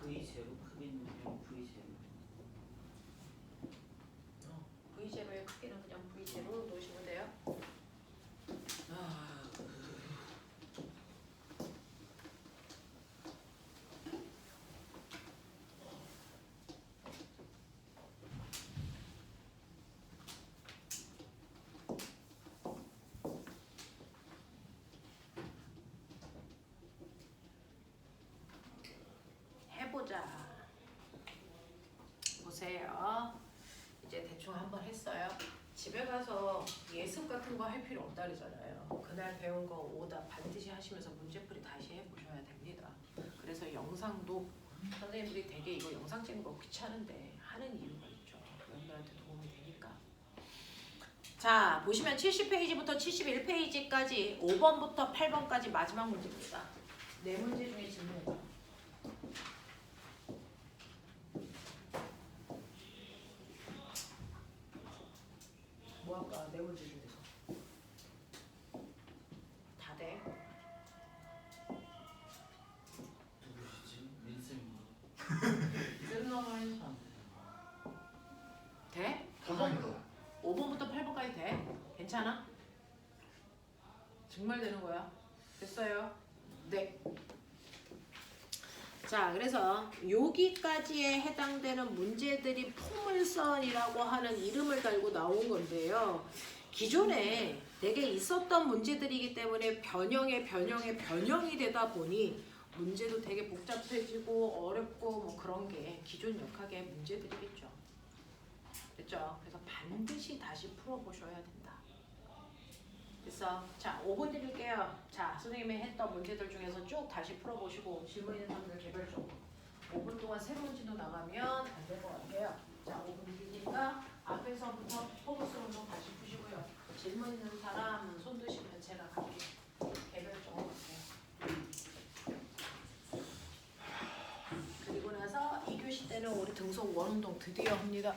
V0 크기는 그냥 V0. V0의 크기는 그냥 V0로 놓으시면 돼요. 해보자. 보세요. 이제 대충 한번 했어요. 집에 가서 예습 같은 거 할 필요 없다 그러잖아요. 그날 배운 거 오답 반드시 하시면서 문제풀이 다시 해보셔야 됩니다. 그래서 영상도 선생님들이 되게 이거 영상 찍는 거 귀찮은데 하는 이유가 있죠. 여러분들한테 도움이 되니까. 자, 보시면 70페이지부터 71페이지까지 5번부터 8번까지 마지막 문제입니다. 네 문제 중에 질문이다. 뭐 할까? 네 문제 중에서 다 돼? 누구시지? 민쌤인가? 셀러가 해서 안 돼요. 돼? 가방이다. 5번부터 8번까지 돼? 괜찮아? 정말 되는 거야? 됐어요? 네. 자, 그래서 여기까지에 해당되는 문제들이 포물선이라고 하는 이름을 달고 나온 건데요. 기존에 되게 있었던 문제들이기 때문에 변형이 되다 보니 문제도 되게 복잡해지고 어렵고 뭐 그런 게 기존 역학의 문제들이겠죠. 됐죠? 그래서 반드시 다시 풀어보셔야 된다. 됐어? 자, 5분 드릴게요. 자, 선생님이 했던 문제들 중에서 쭉 다시 풀어보시고 질문 있는 사람들 개별적으로 5분 동안 새로운 지도 나가면 안 될 것 같아요. 자, 5분 드리니까 앞에서부터 포커스 운동 다시 푸시고요. 질문 있는 사람 손 드시면 제가 갈게요. 개별적으로 갈게요. 그리고 나서 2교시 때는 우리 등속 원운동 드디어 합니다.